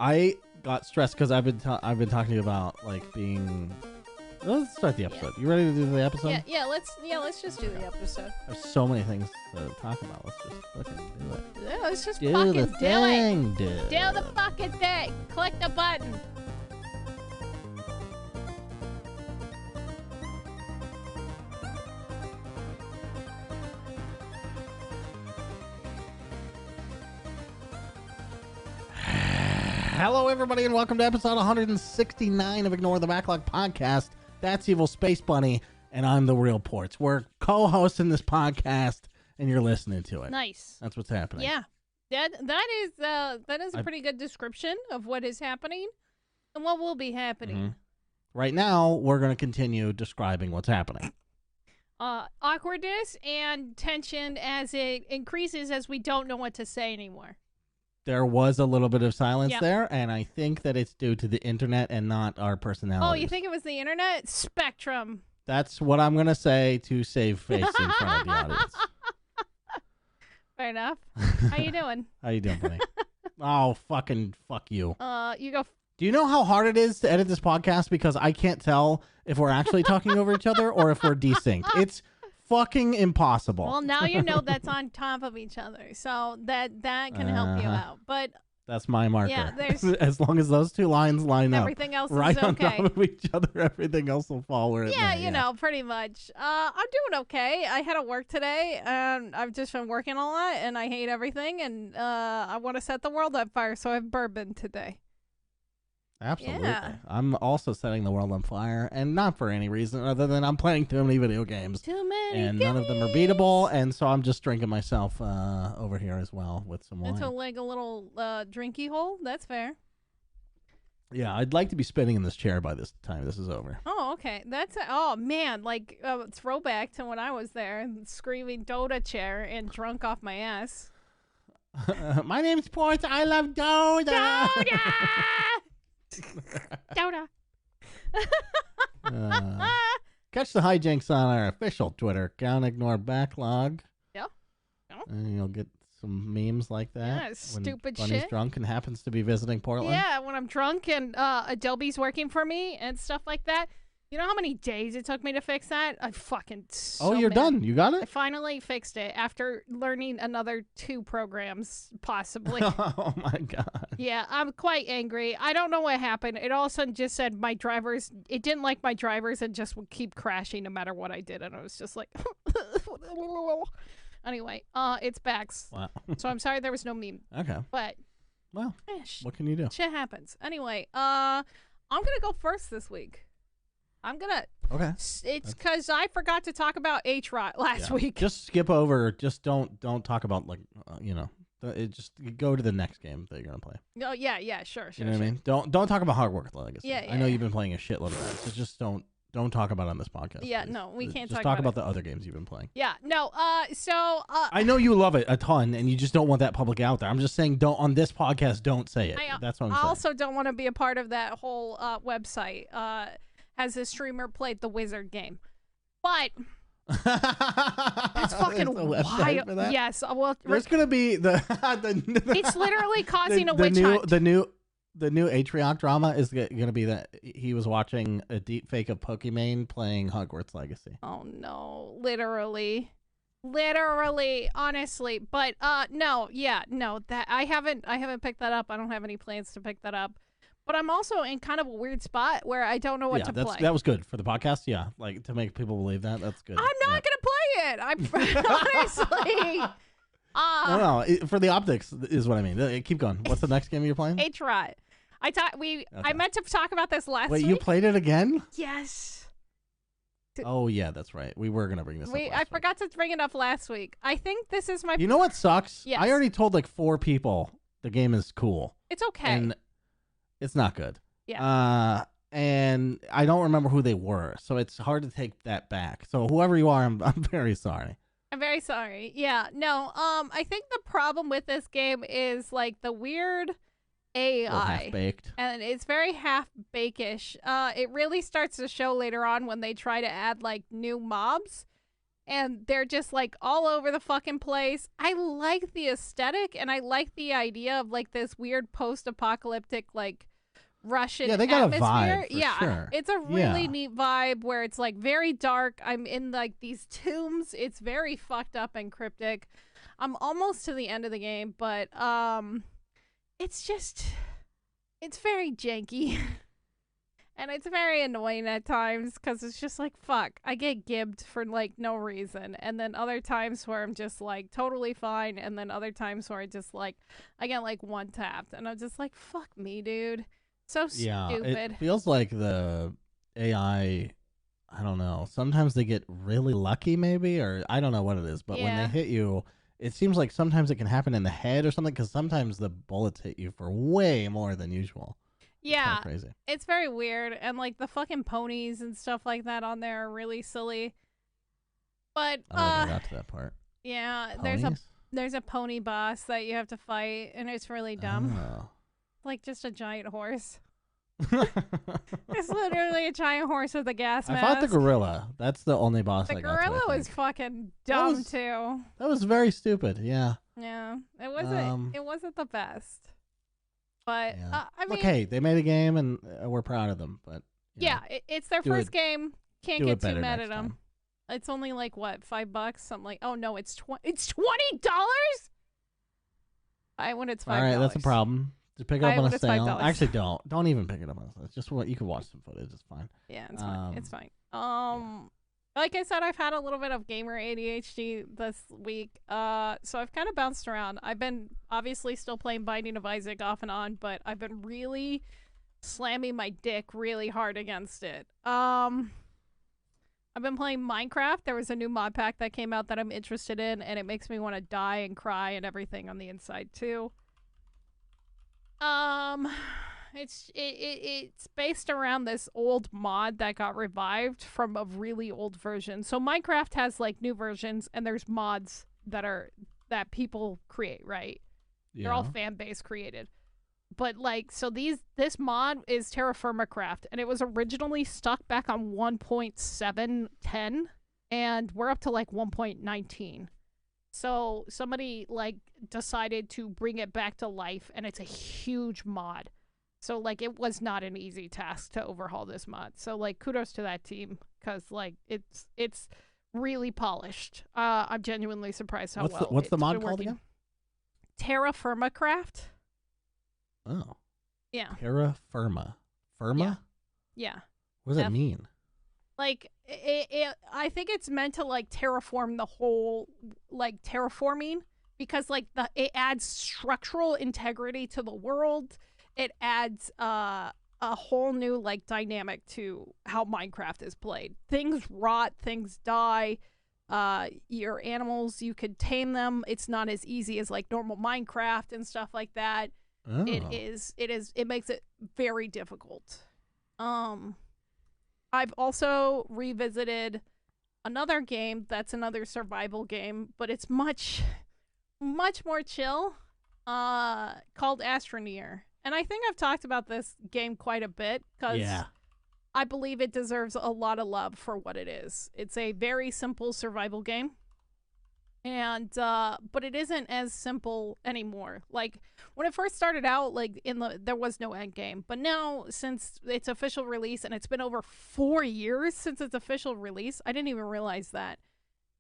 I got stressed because I've been talking to you about like being. Let's start the episode. You ready to do the episode? Yeah. Let's just do the episode. There's so many things to talk about. Let's just fucking do it. Yeah, let's just Do fucking the do thing, it. dude. Do the fucking thing. Click the button. Hello, everybody, and welcome to episode 169 of Ignore the Backlog podcast. That's Evil Space Bunny, and I'm the real Portz. We're co-hosting this podcast, and you're listening to it. Nice. That's what's happening. Yeah. That is a pretty good description of what is happening and what will be happening. Mm-hmm. Right now, we're going to continue describing what's happening. Awkwardness and tension as it increases as we don't know what to say anymore. There was a little bit of silence Yep. there, and I think that it's due to the internet and not our personalities. Oh, you think it was the internet? Spectrum. That's what I'm going to say to save face in front of the audience. Fair enough. How you doing? How you doing, buddy? Oh, fucking fuck you. You go. Do you know how hard it is to edit this podcast? Because I can't tell if we're actually talking over each other or if we're desynced. It's fucking impossible. Well, now you know that's on top of each other, so that can help you out. But that's my marker. yeah, there's as long as those two lines line up, everything else right is on okay. top of each other, everything else will fall where it Yeah, may. you know, pretty much. I'm doing okay. I had to work today, and I've just been working a lot, and I hate everything, and I want to set the world on fire, so I have bourbon today. Absolutely. Yeah. I'm also setting the world on fire, and not for any reason other than I'm playing too many video games. Too many And none of them are beatable, and so I'm just drinking myself over here as well with some wine. It's like a little drinky hole. That's fair. Yeah, I'd like to be spinning in this chair by this time this is over. Oh, okay. Oh man, like throwback to when I was there, screaming Dota chair and drunk off my ass. My name's Portz. I love Dota. Dota. Catch the hijinks on our official Twitter account, Ignore Backlog. Yeah. And you'll get some memes like that. Yeah, when stupid Bunny's shit. drunk and happens to be visiting Portland. Yeah, when I'm drunk and Adobe's working for me and stuff like that. You know how many days it took me to fix that? I fucking Oh, you're done. You got I it? finally fixed it after learning another 2 programs, possibly. Oh, my God. Yeah, I'm quite angry. I don't know what happened. It all of a sudden just said it didn't like my drivers and just would keep crashing no matter what I did. And I was just like, anyway, it's Bax. Wow. So I'm sorry there was no meme. Okay. But, Well, what can you do? shit happens. Anyway, I'm going to go first this week. Okay. It's because I forgot to talk about Hrot last week. Just skip over. Just don't talk about, like, just go to the next game that you're going to play. Oh, yeah, sure. You know what I mean? Don't talk about Hard Work Legacy. Yeah, I know yeah. you've been playing a shitload of that. So just don't talk about it on this podcast. Yeah, please. no, we can't just talk talk about about the other games you've been playing. Yeah, no, I know you love it a ton, and you just don't want that public out there. I'm just saying, don't on this podcast. Don't say it. That's what I'm I saying. also don't want to be a part of that whole website. Has a streamer played the Wizard game? But that's fucking wild. For that? Yes, well, There's gonna be it's literally causing a witch hunt. The new Atrioc drama is gonna be that he was watching a deep fake of Pokimane playing Hogwarts Legacy. Oh no, literally, honestly. But no, that I haven't picked that up. I don't have any plans to pick that up. But I'm also in kind of a weird spot where I don't know what to play. That was good for the podcast. Yeah, like to make people believe that. That's good. I'm not gonna play it. I'm honestly. No, for the optics is what I mean. Keep going. What's the next game you're playing? Hrot. I meant to talk about this last week. Wait, you played it again? Yes. Oh yeah, that's right. We were gonna bring this up. I forgot to bring it up last week. I think this is my. You know what sucks? Yes. I already told like 4 people the game is cool. It's okay. And it's not good. Yeah. And I don't remember who they were, so it's hard to take that back. So whoever you are, I'm very sorry. I'm very sorry. Yeah. No. I think the problem with this game is like the weird AI. Half-baked. And it's very half-bakish. It really starts to show later on when they try to add like new mobs. and they're just like all over the fucking place. I like the aesthetic, and I like the idea of like this weird post-apocalyptic like Russian Yeah, they got atmosphere. a vibe for Yeah, sure. it's a really neat vibe where it's like very dark. I'm in like these tombs. It's very fucked up and cryptic. I'm almost to the end of the game, but it's very janky. And it's very annoying at times because it's just like, fuck, I get gibbed for like no reason. And then other times where I'm just like totally fine. And then other times where I just like, I get like one tapped. And I'm just like, fuck me, dude. So stupid. It feels like the AI, I don't know. Sometimes they get really lucky maybe, or I don't know what it is. But when they hit you, it seems like sometimes it can happen in the head or something because sometimes the bullets hit you for way more than usual. Yeah, it's crazy. It's very weird, and like the fucking ponies and stuff like that on there are really silly. But I don't think I got to that part. Yeah, Ponies? there's a pony boss that you have to fight, and it's really dumb. Oh. Like just a giant horse. It's literally a giant horse with a gas mask. I fought the gorilla. That's the only boss I got to. The gorilla was fucking dumb too. That was very stupid. Yeah. Yeah, it wasn't. It wasn't the best. But I mean, okay, they made a game and we're proud of them. But it's their first game. Can't get too mad at them. Time. It's only like what, $5? I'm like, oh no, it's $20. When it's $5. All right, that's a problem. Just pick it up on a sale. $5. Actually, don't even pick it up on a sale. It's just what you can watch some footage. It's fine. Yeah, it's fine. It's fine. Like I said, I've had a little bit of gamer ADHD this week, so I've kind of bounced around. I've been obviously still playing Binding of Isaac off and on, but I've been really slamming my dick really hard against it. I've been playing Minecraft. There was a new mod pack that came out that I'm interested in, and it makes me want to die and cry and everything on the inside too. It's based around this old mod that got revived from a really old version. So Minecraft has like new versions, and there's mods that people create, right? Yeah. They're all fan base created. But like, so this mod is TerraFirmaCraft, and it was originally stuck back on 1.710, and we're up to like 1.19. So somebody like decided to bring it back to life, and it's a huge mod. So, like, it was not an easy task to overhaul this mod. So, like, kudos to that team, because, like, it's really polished. I'm genuinely surprised how what's the mod called again? TerraFirmaCraft. Oh. Yeah. TerraFirma. Firma? Yeah. What does that mean? Like, I think it's meant to, like, terraform the whole, like, terraforming, because, like, it adds structural integrity to the world. It adds a whole new like dynamic to how Minecraft is played. Things rot, things die. Your animals, you could tame them. It's not as easy as like normal Minecraft and stuff like that. Oh. It makes it very difficult. I've also revisited another game that's another survival game, but it's much more chill. Called Astroneer. And I think I've talked about this game quite a bit because I believe it deserves a lot of love for what it is. It's a very simple survival game, and but it isn't as simple anymore. Like when it first started out, like there was no end game, but now since its official release, and it's been over 4 years since its official release, I didn't even realize that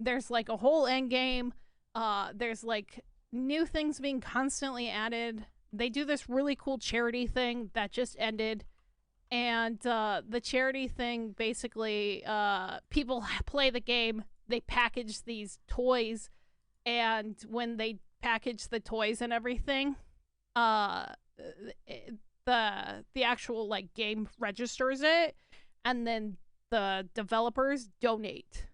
there's like a whole end game. There's like new things being constantly added. They do this really cool charity thing that just ended. And the charity thing, basically, people play the game. They package these toys. And when they package the toys and everything, the actual like game registers it. And then the developers donate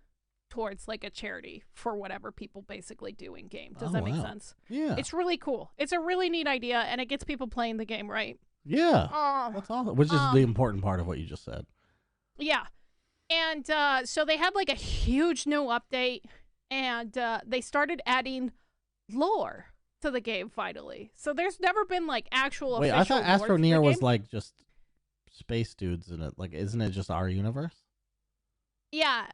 towards like a charity for whatever people basically do in game. Does that make sense? Yeah. It's really cool. It's a really neat idea, and it gets people playing the game, right? Yeah. That's awesome. Which is the important part of what you just said. Yeah. And so they had like a huge new update, and they started adding lore to the game finally. So there's never been like actual official I thought lore Astroneer was like just space dudes in it. Like, isn't it just our universe? Yeah.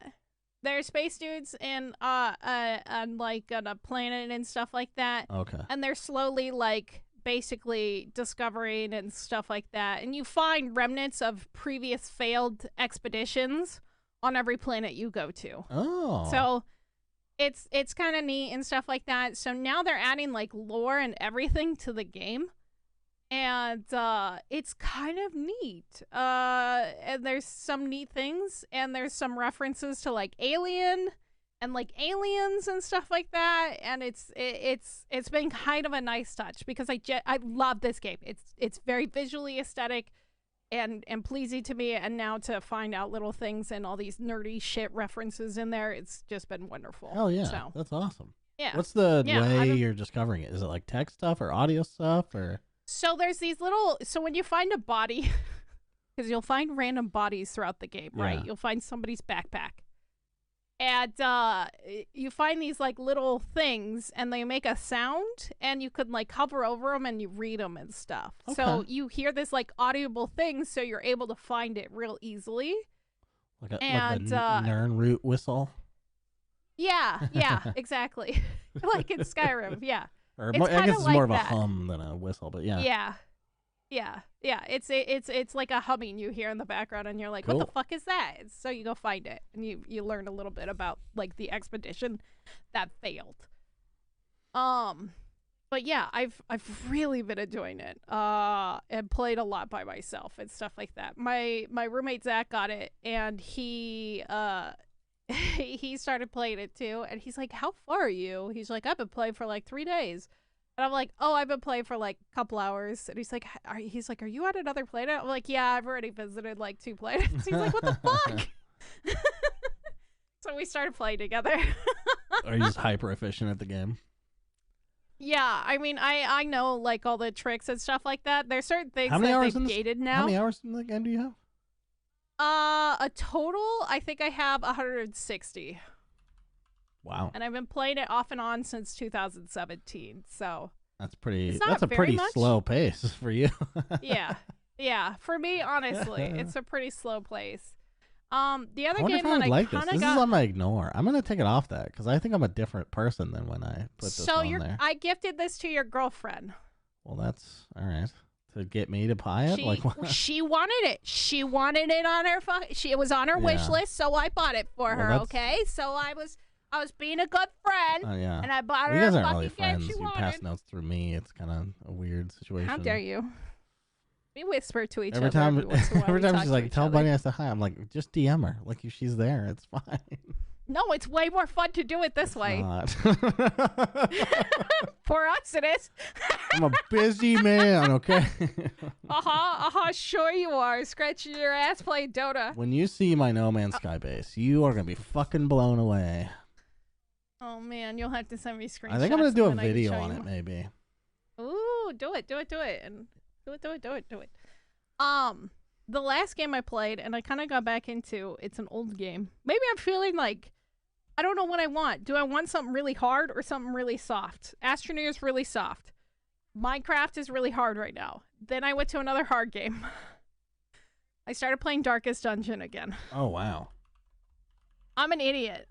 They're space dudes and on like on a planet and stuff like that. Okay. And they're slowly like basically discovering and stuff like that. And you find remnants of previous failed expeditions on every planet you go to. Oh. So it's kind of neat and stuff like that. So now they're adding like lore and everything to the game. And it's kind of neat. And there's some neat things, and there's some references to like Alien and like aliens and stuff like that. And it's been kind of a nice touch because I love this game. It's very visually aesthetic and pleasing to me. And now to find out little things and all these nerdy shit references in there, it's just been wonderful. Hell yeah, so, that's awesome. Yeah. What's the way you're discovering it? Is it like text stuff or audio stuff or? So there's these little, so when you find a body, because you'll find random bodies throughout the game, right? You'll find somebody's backpack. And you find these like little things and they make a sound and you could like hover over them and you read them and stuff. Okay. So you hear this like audible thing so you're able to find it real easily. Like a Nernroot whistle? Yeah, exactly. Like in Skyrim, yeah. Or I guess it's like more of a hum than a whistle, but yeah. Yeah. It's like a humming you hear in the background, and you're like, cool. What the fuck is that? So you go find it, and you learn a little bit about like the expedition that failed. But yeah, I've really been enjoying it. And played a lot by myself and stuff like that. My roommate Zach got it, and he he started playing it too, and he's like, how far are you? He's like, I've been playing for like 3 days. And I'm like, oh, I've been playing for like a couple hours. And he's like, are you at another planet? I'm like, yeah, I've already visited like 2 planets. He's like, what the fuck? So we started playing together. Are you just hyper efficient at the game? Yeah, I mean, I know like all the tricks and stuff like that. There's certain things that they've gated now. How many hours in the game do you have? A total, I think I have 160. Wow. And I've been playing it off and on since 2017. So that's a pretty slow pace for you. Yeah. For me, honestly, it's a pretty slow pace. The other game that I kind of this is on my ignore. I'm gonna take it off that because I think I'm a different person than when I put this on there. I gifted this to your girlfriend. Well, that's all right. To get me to buy it? She wanted it. She wanted it on her it was on her wish list, so I bought it for her, okay? So I was being a good friend. Oh yeah. And I bought her you guys a aren't fucking really friends. game she You wanted. pass notes through me. It's kind of a weird situation. How dare you? We whisper to each other every time she's like, tell Bunny I said hi. I'm like, just DM her. Like if she's there, it's fine. No, it's way more fun to do it this way. Not. For us, it is. I'm a busy man, okay? Sure you are. Scratching your ass playing Dota. When you see my No Man's Sky base, you are going to be fucking blown away. Oh, man. You'll have to send me screenshots. I think I'm going to do a video on it, maybe. Ooh, do it. And do it. The last game I played, and I kind of got back into, it's an old game. Maybe I'm feeling like, I don't know what I want. Do I want something really hard or something really soft? Astroneer is really soft. Minecraft is really hard right now. Then I went to another hard game. I started playing Darkest Dungeon again. Oh, wow. I'm an idiot.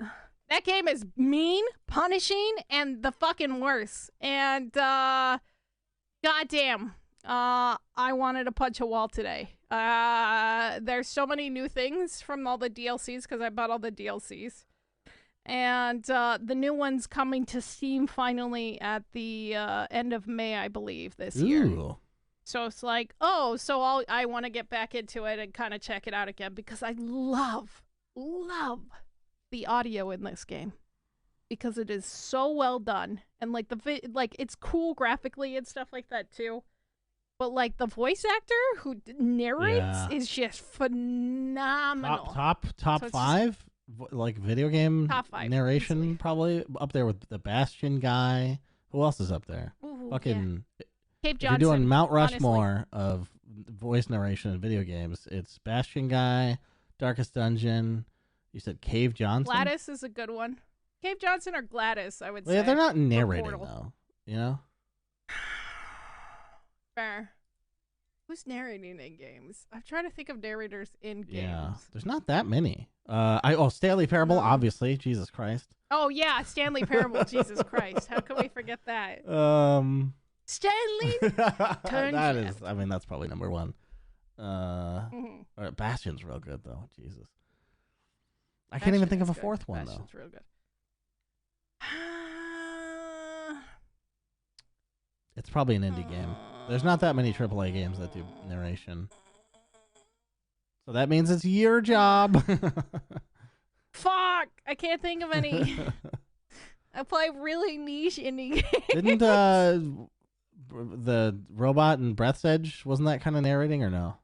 That game is mean, punishing, and the fucking worst. And, goddamn. I wanted to punch a wall today. There's so many new things from all the DLCs because I bought all the DLCs. And the new one's coming to Steam finally at the end of May, I believe, this year. So it's like, I want to get back into it and kind of check it out again because I love the audio in this game because it is so well done and like it's cool graphically and stuff like that too. But like the voice actor who narrates is just phenomenal. Top so 5. Like video game narration, easily. Probably up there with the Bastion guy. Who else is up there? Ooh, fucking Cave Johnson. If you're doing Mount Rushmore honestly. Of voice narration in video games, it's Bastion guy, Darkest Dungeon. You said Cave Johnson. Gladys is a good one. Cave Johnson or Gladys, I would say. Yeah, they're not narrating though. You know. Fair. Who's narrating in games? I'm trying to think of narrators in games. Yeah, there's not that many. Stanley Parable, No. obviously. Jesus Christ. Oh yeah, Stanley Parable. Jesus Christ, how can we forget that? Stanley. That is. I mean, that's probably number one. Bastion's real good though. Jesus. I can't even think of a fourth one Bastion's though. real good. It's probably an indie game. There's not that many AAA games that do narration. So that means it's your job. Fuck! I can't think of any. I play really niche indie games. Didn't the robot in Breath's Edge, wasn't that kind of narrating or no?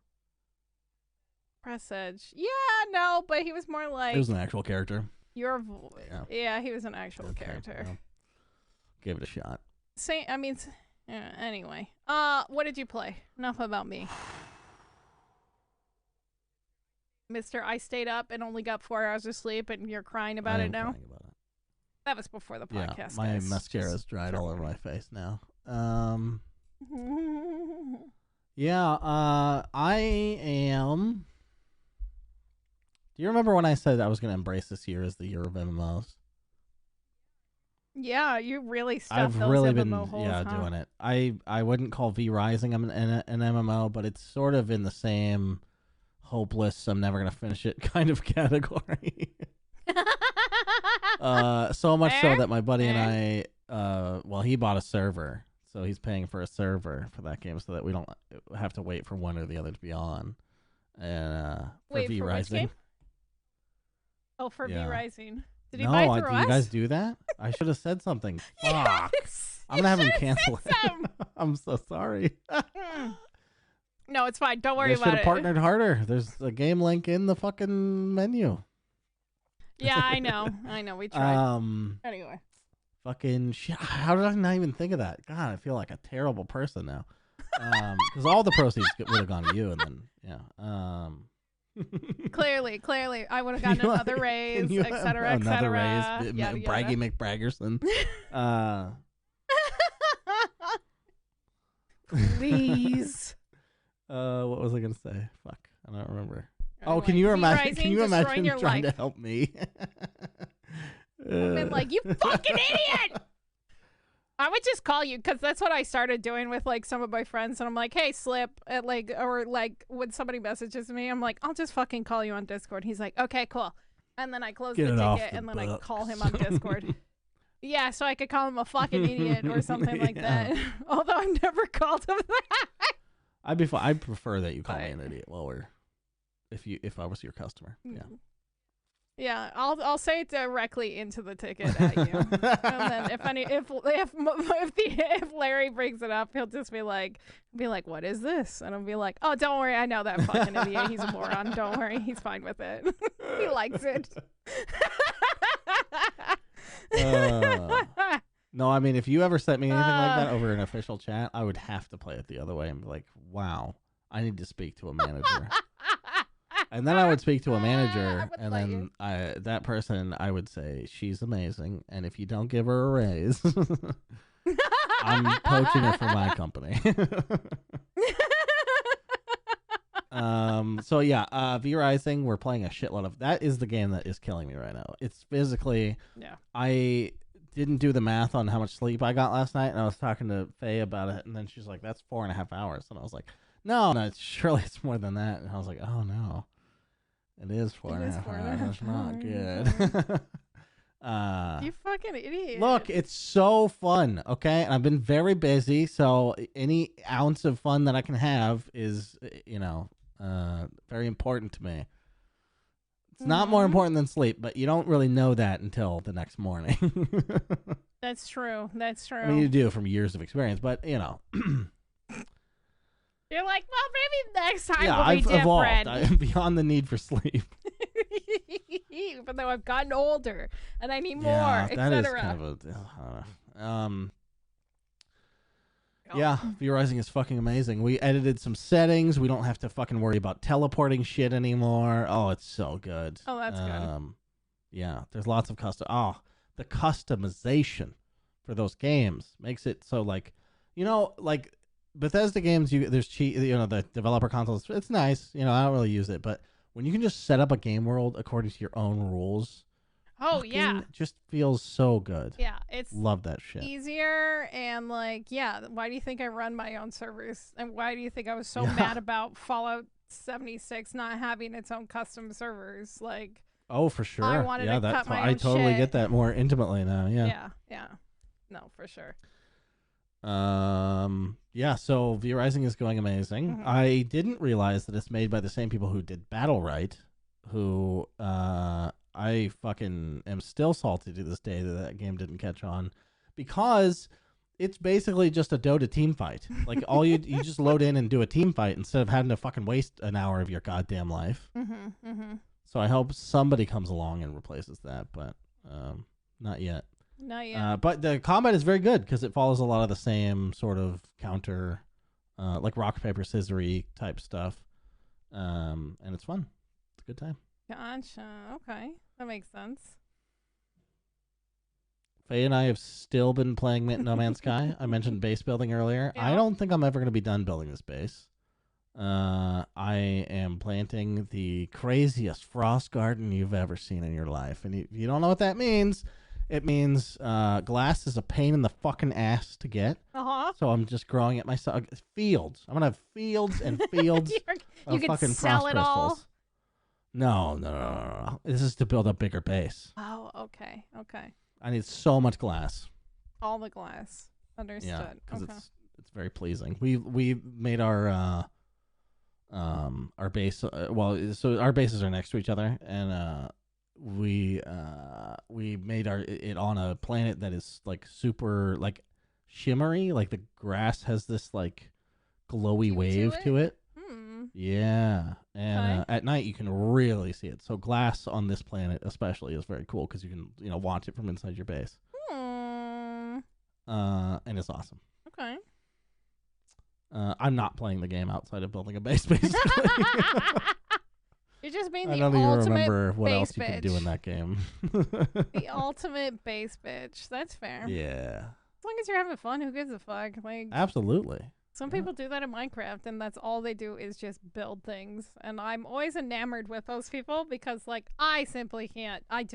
Breath's Edge. Yeah, no, but he was more like... It was an actual character. Your voice. Yeah, he was an actual character. Well, give it a shot. Anyway. What did you play? Enough about me. Mister, I stayed up and only got 4 hours of sleep and you're crying about it now? Crying about it. That was before the podcast, Yeah, my mascara's dried all over my face now. Yeah, I am... Do you remember when I said I was going to embrace this year as the year of MMOs? Yeah, you really stuffed I've those really MMO been holes, doing it. I wouldn't call V Rising an MMO, but it's sort of in the same hopeless, I'm never going to finish it kind of category. So much so that my buddy and I, he bought a server, so he's paying for a server for that game so that we don't have to wait for one or the other to be on. And Wait, for V for Rising. which game? Oh, for V Yeah. Rising. Did he buy through do us? you guys do that? I should have said something. Fuck. Yes! I'm gonna have him cancel it. I'm so sorry. No, it's fine. Don't worry They about should it. have partnered harder. There's a game link in the fucking menu. Yeah, I know. We tried. Anyway. Fucking shit. How did I not even think of that? God, I feel like a terrible person now. Because all the proceeds would have gone to you, and then Clearly, I would have gotten another raise, etc., another etc. raise. Braggy McBraggerson. Please. What was I gonna say? Fuck, I don't remember. Anyway, can you imagine? Rising, Can you imagine your trying life. to help me? I've been like, you fucking idiot! I would just call you because that's what I started doing with like some of my friends, and I'm like, hey, Slip, or when somebody messages me, I'm like, I'll just fucking call you on Discord. He's like, okay, cool, and then I close the ticket, and then I call him on Discord. Yeah, so I could call him a fucking idiot or something like that. Although I've never called him that. I'd prefer that you call me an idiot while if I was your customer. Yeah. Yeah, I'll say it directly into the ticket at you, and then if Larry brings it up, he'll just be like, what is this? And I'll be like, oh, don't worry, I know that fucking idiot. He's a moron. Don't worry, he's fine with it. He likes it. No, I mean, if you ever sent me anything like that over an official chat, I would have to play it the other way and be like, wow, I need to speak to a manager. And then I would speak to a manager, and then that person, I would say, she's amazing, and if you don't give her a raise, I'm poaching her for my company. So yeah, V Rising, we're playing a shitload of. That is the game that is killing me right now. It's physically. Yeah. I didn't do the math on how much sleep I got last night, and I was talking to Faye about it, and then she's like, "That's 4.5 hours," and I was like, "No, surely it's more than that." And I was like, "Oh no, it is 4.5 hours. That's not good." You fucking idiot. Look, it's so fun, okay? And I've been very busy, so any ounce of fun that I can have is, very important to me. It's not more important than sleep, but you don't really know that until the next morning. That's true. I mean, you do from years of experience, but, You're like, well, maybe next time will be I've different. evolved. I'm beyond the need for sleep. Even though I've gotten older and I need more, that is etc. kind of Yeah, V Rising is fucking amazing. We edited some settings. We don't have to fucking worry about teleporting shit anymore. Oh, it's so good. Oh, that's good. Yeah, there's lots of the customization for those games makes it so like Bethesda games. There's cheat. The developer consoles. It's nice. I don't really use it, but when you can just set up a game world according to your own rules. Oh yeah, just feels so good. Yeah, it's love that shit. Easier and like, yeah. Why do you think I run my own servers? And why do you think I was so mad about Fallout 76 not having its own custom servers? Like, oh, for sure. I wanted to cut my own I totally shit. get that more intimately now. Yeah. Yeah. No, for sure. Yeah. So V Rising is going amazing. Mm-hmm. I didn't realize that it's made by the same people who did Battle Right, who I fucking am still salty to this day that game didn't catch on, because it's basically just a Dota team fight. Like all you just load in and do a team fight instead of having to fucking waste an hour of your goddamn life. So I hope somebody comes along and replaces that, but not yet. Not yet. But the combat is very good because it follows a lot of the same sort of counter, like rock paper scissory type stuff, and it's fun. It's a good time. Gotcha. Okay, that makes sense. Faye and I have still been playing No Man's Sky. I mentioned base building earlier. Yeah. I don't think I'm ever going to be done building this base. I am planting the craziest frost garden you've ever seen in your life. And if you don't know what that means, it means glass is a pain in the fucking ass to get. So I'm just growing it myself. Fields. I'm going to have fields and fields of fucking frost crystals. No. This is to build a bigger base. Oh, okay. I need so much glass. All the glass. Understood. Yeah, because it's very pleasing. We made our base. So our bases are next to each other, and we made it on a planet that is like super like shimmery. Like the grass has this like glowy wave to it. Yeah, and at night you can really see it. So glass on this planet especially is very cool because you can watch it from inside your base. And it's awesome. Okay. I'm not playing the game outside of building a base, basically. You're just being the I don't even ultimate remember what else you bitch. can do in that game. The ultimate base bitch. That's fair. Yeah. As long as you're having fun, who gives a fuck? Like, absolutely. Some people do that in Minecraft, and that's all they do is just build things. And I'm always enamored with those people because, like, I simply can't. I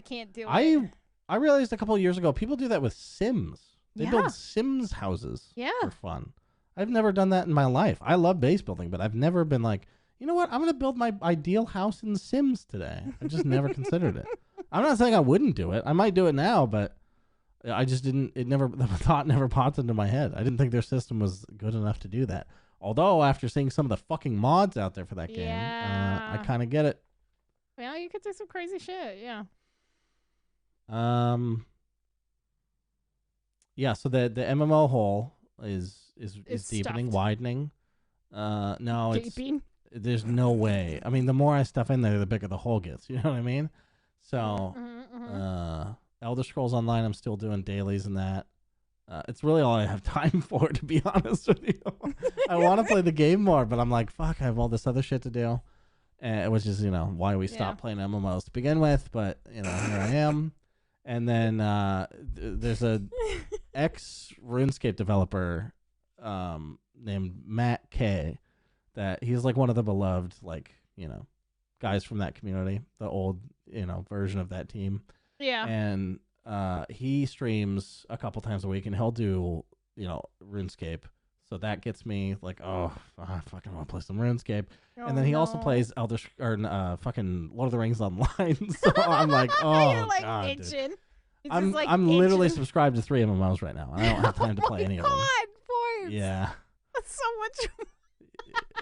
can't do it. I realized a couple of years ago, people do that with Sims. They build Sims houses for fun. I've never done that in my life. I love base building, but I've never been like, you know what? I'm going to build my ideal house in Sims today. I just never considered it. I'm not saying I wouldn't do it. I might do it now, but I just didn't. The thought never popped into my head. I didn't think their system was good enough to do that. Although after seeing some of the fucking mods out there for that game, I kind of get it. Yeah, you could do some crazy shit. Yeah. Yeah. So the MMO hole is deepening, stuffed. widening. No, Gaping. There's no way. I mean, the more I stuff in there, the bigger the hole gets. You know what I mean? So, Elder Scrolls Online, I'm still doing dailies and that. It's really all I have time for, to be honest with you. I want to play the game more, but I'm like, fuck, I have all this other shit to do. Which is, why we stopped playing MMOs to begin with. But, here I am. And then there's a ex-RuneScape developer named Matt K. That he's like one of the beloved, guys from that community, the old, version of that team. Yeah. And he streams a couple times a week, and he'll do, RuneScape. So that gets me like, oh, I fucking want to play some RuneScape. And then he also plays fucking Lord of the Rings online. So I'm like, oh, you're like God, itching. I'm literally subscribed to 3 MMOs right now. I don't have time to play any of them. Portz. Yeah. That's so much.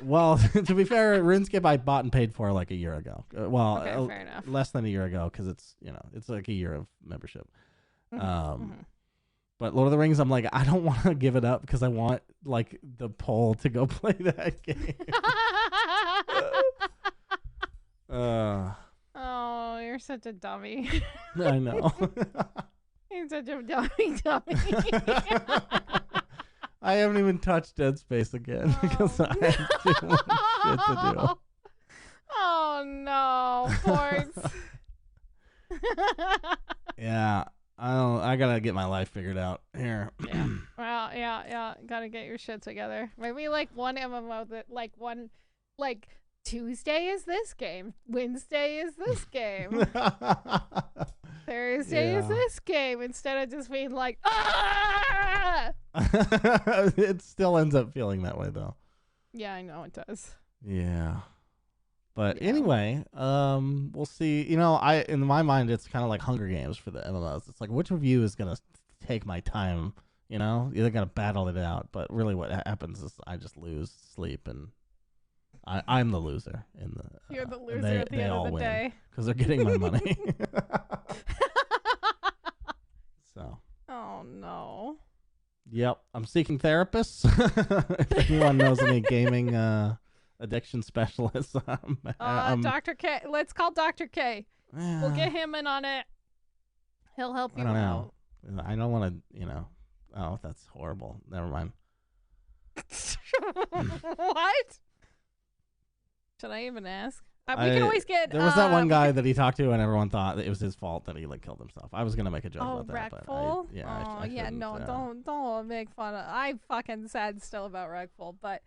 Well, to be fair, RuneScape I bought and paid for like a year ago. Okay, fair enough. Less than a year ago because it's it's like a year of membership. But Lord of the Rings, I'm like, I don't want to give it up because I want like the poll to go play that game. Oh, you're such a dummy. I know. You're such a dummy. I haven't even touched Dead Space again because I have too much shit to do. Oh no, Portz. Yeah, I gotta get my life figured out here. Yeah. Well, yeah. Gotta get your shit together. Maybe like one MMO that Tuesday is this game. Wednesday is this game. Thursday is this game. Instead of just being like, ah! It still ends up feeling that way, though. Yeah, I know it does. Yeah. But anyway, we'll see. You know, in my mind, it's kind of like Hunger Games for the MMOs. It's like, which of you is going to take my time? You know, you're going to battle it out. But really what happens is I just lose sleep, and I'm the loser. You're the loser at the end of the day. Because they're getting my money. So. Oh, no. Yep. I'm seeking therapists. If anyone knows any gaming addiction specialists. Dr. K. Let's call Dr. K. Yeah. We'll get him in on it. He'll help you out. I don't want to, oh, that's horrible. Never mind. What? Should I even ask? We can always get... There was that one guy that he talked to and everyone thought that it was his fault that he killed himself. I was going to make a joke about that. Wreckful? But don't make fun of... I'm fucking sad still about Wreckful, but...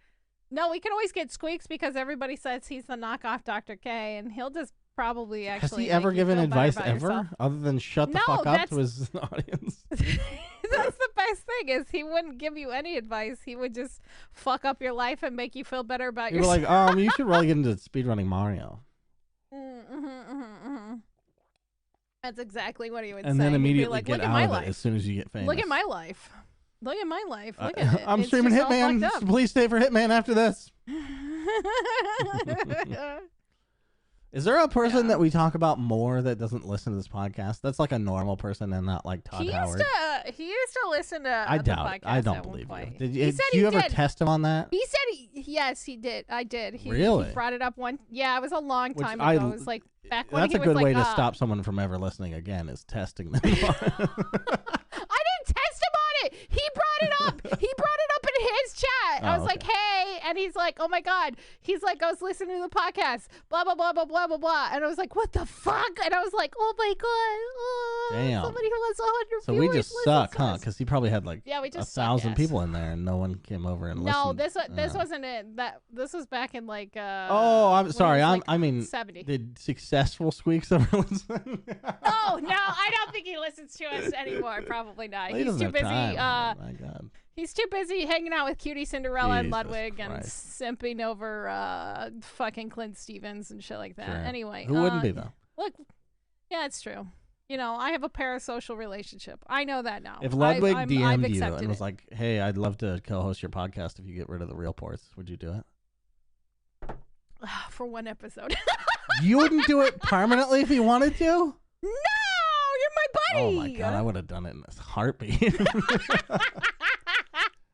No, we can always get Squeaks because everybody says he's the knockoff Dr. K, and he'll just probably actually... Has he ever given advice ever? Yourself. Other than shut the fuck up to his audience? That's the best thing, is he wouldn't give you any advice. He would just fuck up your life and make you feel better about yourself. You're like, you should really get into speedrunning Mario. That's exactly what he would say. And then immediately like, get out of it as soon as you get famous. Look at my life. Look at my life. Look at it. I'm streaming Hitman. Please stay for Hitman after this. Is there a person that we talk about more that doesn't listen to this podcast? That's like a normal person and not like Todd Howard. He used to listen to I doubt it. I don't believe you. Did you ever test him on that? He said yes, he did. I did. Really? He brought it up one. Yeah, it was a long time ago. It was like back when that's a good way to stop someone from ever listening again, is testing them. I didn't test him on it. He brought it up. He brought it up in his chat. I was like, hey, and he's like, oh my god. He's like, I was listening to the podcast, blah blah blah blah blah blah blah, and I was like, what the fuck? And I was like, oh my god, damn. Somebody who has 100 so viewers. We just suck, huh? Because he probably had like we just 1,000 people in there, and no one came over and listened. No, this wasn't it. This was back in like. I'm sorry. I mean, 70. Did successful Squeaks ever listen? Oh no, I don't think he listens to us anymore. Probably not. Well, he's too busy. Oh my god. He's too busy hanging out with Cutie Cinderella and Ludwig and simping over fucking Clint Stevens and shit like that. Sure. Anyway, who wouldn't be though? Look, yeah, it's true. You know, I have a parasocial relationship. I know that now. If Ludwig DM'd you and was like, "Hey, I'd love to co-host your podcast if you get rid of the real Portz," would you do it? For one episode. You wouldn't do it permanently if you wanted to? No, you're my buddy. Oh my god, I would have done it in a heartbeat.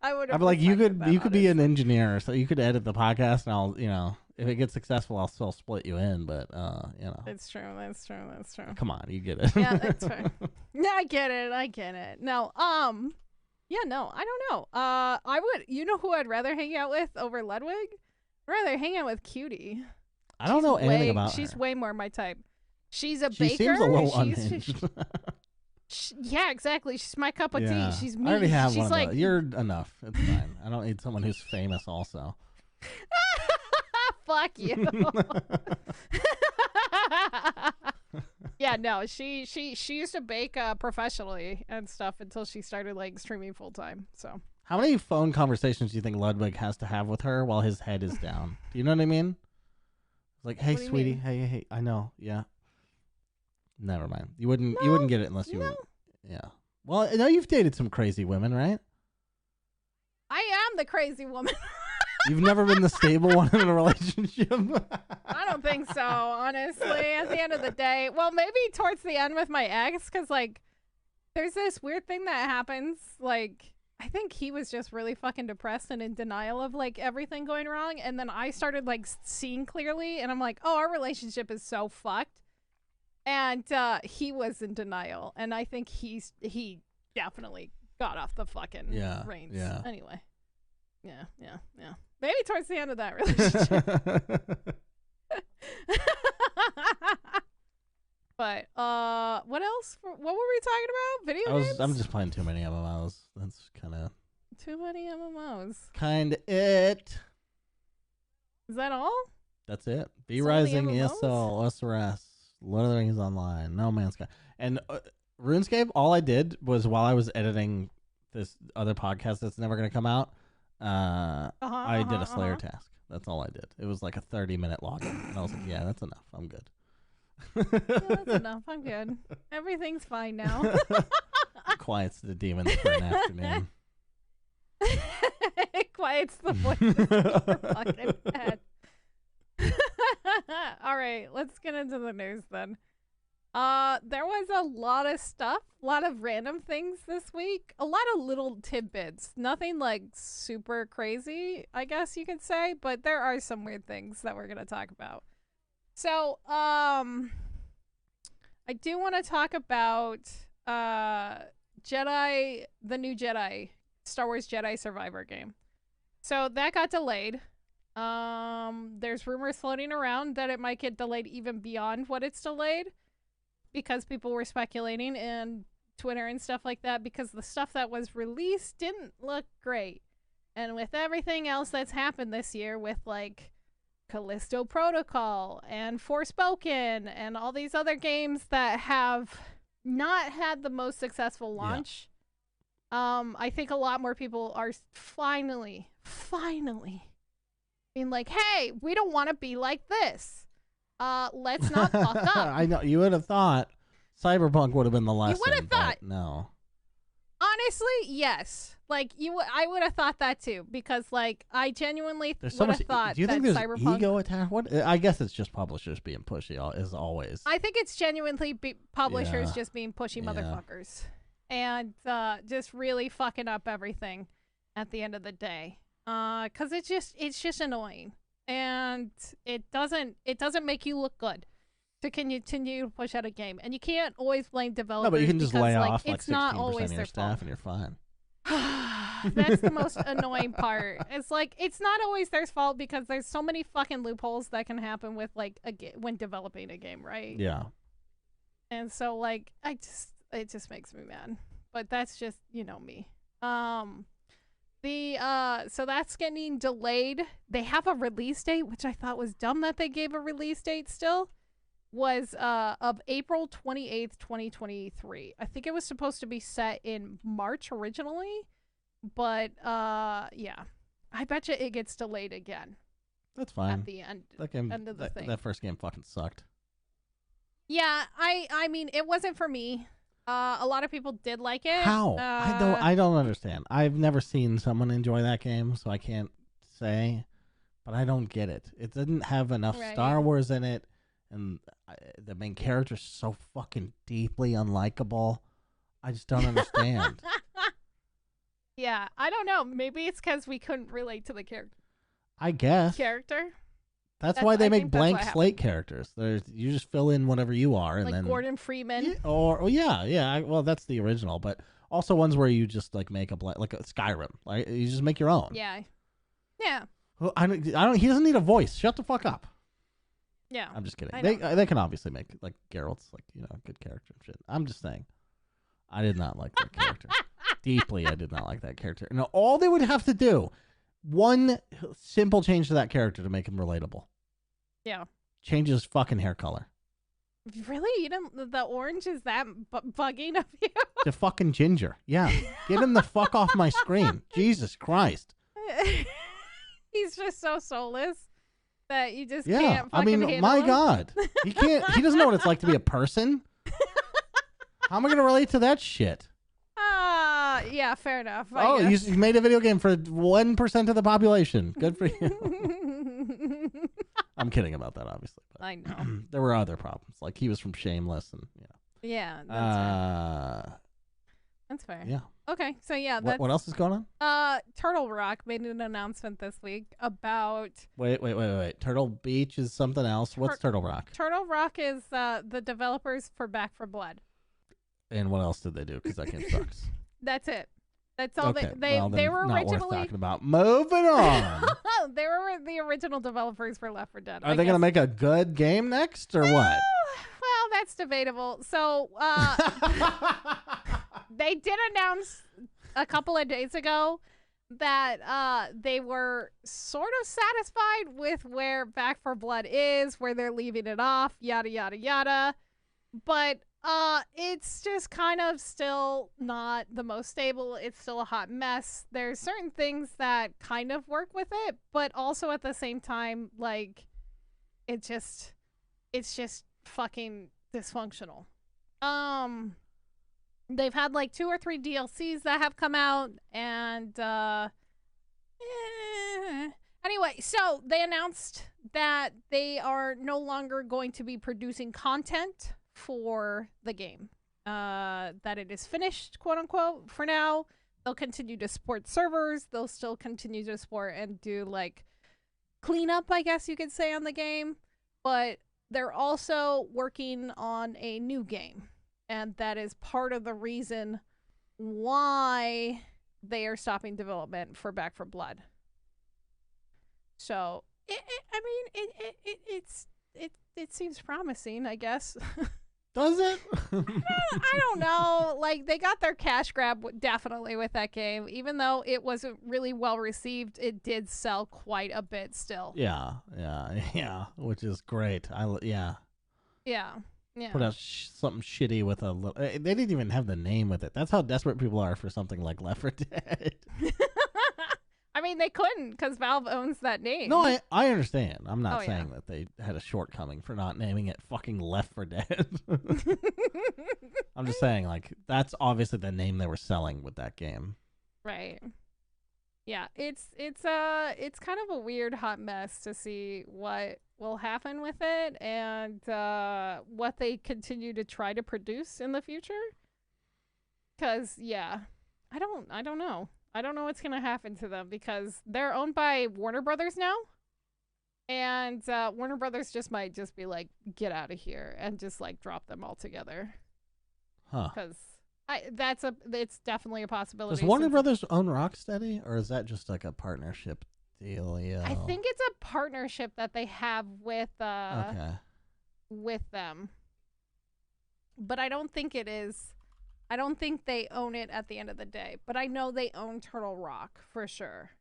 I'd be like, you could be an engineer, so you could edit the podcast, and I'll, if it gets successful, I'll still split you in. But it's true. That's true. Come on, you get it. Yeah, that's fair. No, I get it. No, yeah, no, I don't know. I would. You know who I'd rather hang out with over Ludwig? I'd rather hang out with Cutie. I don't know anything about her. She's way more my type. She's a baker. She seems a little unhinged. Yeah, exactly. She's my cup of tea. She's me. I already have She's one of those. You're enough. It's fine. I don't need someone who's famous also. Fuck you. Yeah, no. She used to bake professionally and stuff until she started like streaming full time. So. How many phone conversations do you think Ludwig has to have with her while his head is down? Do you know what I mean? It's like, hey, sweetie, hey, I know, yeah. Never mind. You wouldn't get it unless you were. Yeah. Well, I know you've dated some crazy women, right? I am the crazy woman. You've never been the stable one in a relationship? I don't think so, honestly. At the end of the day. Well, maybe towards the end with my ex, because, like, there's this weird thing that happens. Like, I think he was just really fucking depressed and in denial of, like, everything going wrong. And then I started, like, seeing clearly. And I'm like, oh, our relationship is so fucked. And he was in denial, and I think he definitely got off the fucking reins. Yeah. Anyway, yeah. Maybe towards the end of that relationship. But what else? What were we talking about? Video games? I'm just playing too many MMOs. That's kind of too many MMOs. Kind of it. Is that all? That's it. B So Rising, the MMOs? ESL, OSRS, Lord of the Rings Online, No Man's Sky, and RuneScape. All I did was while I was editing this other podcast that's never going to come out, I did a Slayer task. That's all I did. It was like a 30-minute login, and I was like, yeah, that's enough. I'm good. Yeah, that's enough. I'm good. Everything's fine now. Quiets the demons for an afternoon. It quiets the voices in your fucking head. All right, let's get into the news then. There was a lot of stuff, a lot of random things this week, a lot of little tidbits. Nothing like super crazy, I guess you could say, but there are some weird things that we're gonna talk about. So, I do want to talk about Jedi, the new Jedi, Star Wars Jedi Survivor game. So that got delayed. There's rumors floating around that it might get delayed even beyond what it's delayed, because people were speculating in Twitter and stuff like that, because the stuff that was released didn't look great. And with everything else that's happened this year with like Callisto Protocol and Forspoken and all these other games that have not had the most successful launch, I think a lot more people are finally being like, hey, we don't want to be like this. Let's not fuck up. I know. You would have thought Cyberpunk would have been the lesson. You would have thought. No. Honestly, yes. Like, I would have thought that too, because like I genuinely would have thought. Do you think that there's Cyberpunk ego attached? What? I guess it's just publishers being pushy, as always. I think it's genuinely publishers just being pushy motherfuckers, and just really fucking up everything at the end of the day. Because it's just annoying, and it doesn't make you look good to continue to push out a game, and you can't always blame developers. No, but you can just lay off like it's not 16% always of your their staff, fault. and you're fine. That's the most annoying part. It's like it's not always their fault, because there's so many fucking loopholes that can happen with like when developing a game, right? Yeah. And so like it just makes me mad. But that's just, me. So that's getting delayed. They have a release date, which I thought was dumb that they gave a release date still. Was of April 28th, 2023. I think it was supposed to be set in March originally, but yeah. I bet you it gets delayed again. That's fine. At the end, end of the thing. That first game fucking sucked. Yeah, I mean, it wasn't for me. A lot of people did like it. How? I don't understand. I've never seen someone enjoy that game, so I can't say, but I don't get it. It didn't have enough Star Wars in it. And the main character's so fucking deeply unlikable. I just don't understand. Yeah, I don't know. Maybe it's because we couldn't relate to the character. I guess. That's why they make blank slate characters. You just fill in whatever you are, and like then Gordon Freeman. Well, that's the original, but also ones where you just like make a blank, like a Skyrim. Like you just make your own. Yeah. Well, I don't. He doesn't need a voice. Shut the fuck up. Yeah. I'm just kidding. They can obviously make like Geralt's like good character and shit. I'm just saying. I did not like that character. Deeply, I did not like that character. And all they would have to do, one simple change to that character to make him relatable. Yeah. Change his fucking hair color. Really? You don't? The orange is that bugging of you? The fucking ginger. Yeah. Get him the fuck off my screen. Jesus Christ. He's just so soulless that you just can't fucking handle my him. God. He doesn't know what it's like to be a person. How am I going to relate to that shit? Yeah, fair enough. You made a video game for 1% of the population. Good for you. I'm kidding about that, obviously. But I know. There were other problems. Like he was from Shameless and Yeah, that's fair. That's fair. Yeah. Okay, so yeah. What else is going on? Turtle Rock made an announcement this week about... Wait. Turtle Beach is something else. What's Turtle Rock? Turtle Rock is the developers for Back 4 Blood. And what else did they do? Because that game sucks. That's it. That's all. Okay. They were not originally worth talking about. Moving on. They were the original developers for Left 4 Dead. Are they going to make a good game next or what? Well, that's debatable. So they did announce a couple of days ago that they were sort of satisfied with where Back for Blood is, where they're leaving it off, yada yada yada. But it's just kind of still not the most stable. It's still a hot mess. There's certain things that kind of work with it, but also at the same time, like it's just fucking dysfunctional. They've had like 2 or 3 DLCs that have come out, and anyway, so they announced that they are no longer going to be producing content for the game. That it is finished, quote unquote, for now. They'll continue to support servers. They'll still continue to support and do like cleanup, I guess you could say, on the game. But they're also working on a new game. And that is part of the reason why they are stopping development for Back for Blood. So, it seems promising, I guess. Does it? I don't know. Like, they got their cash grab definitely with that game. Even though it wasn't really well received, it did sell quite a bit still. Yeah, which is great. Yeah. Put out something shitty with a little. They didn't even have the name with it. That's how desperate people are for something like Left 4 Dead. I mean, they couldn't because Valve owns that name. No, I understand. I'm not saying that they had a shortcoming for not naming it fucking Left 4 Dead. I'm just saying, like, that's obviously the name they were selling with that game. Right. Yeah, it's kind of a weird hot mess to see what will happen with it and what they continue to try to produce in the future. Cause I don't know. I don't know what's gonna happen to them because they're owned by Warner Brothers now, and Warner Brothers might just be like, get out of here and just like drop them altogether. Huh? Because it's definitely a possibility. Does Warner Brothers own Rocksteady, or is that just like a partnership deal? Yeah, I think it's a partnership that they have with with them, but I don't think it is. I don't think they own it at the end of the day, but I know they own Turtle Rock for sure.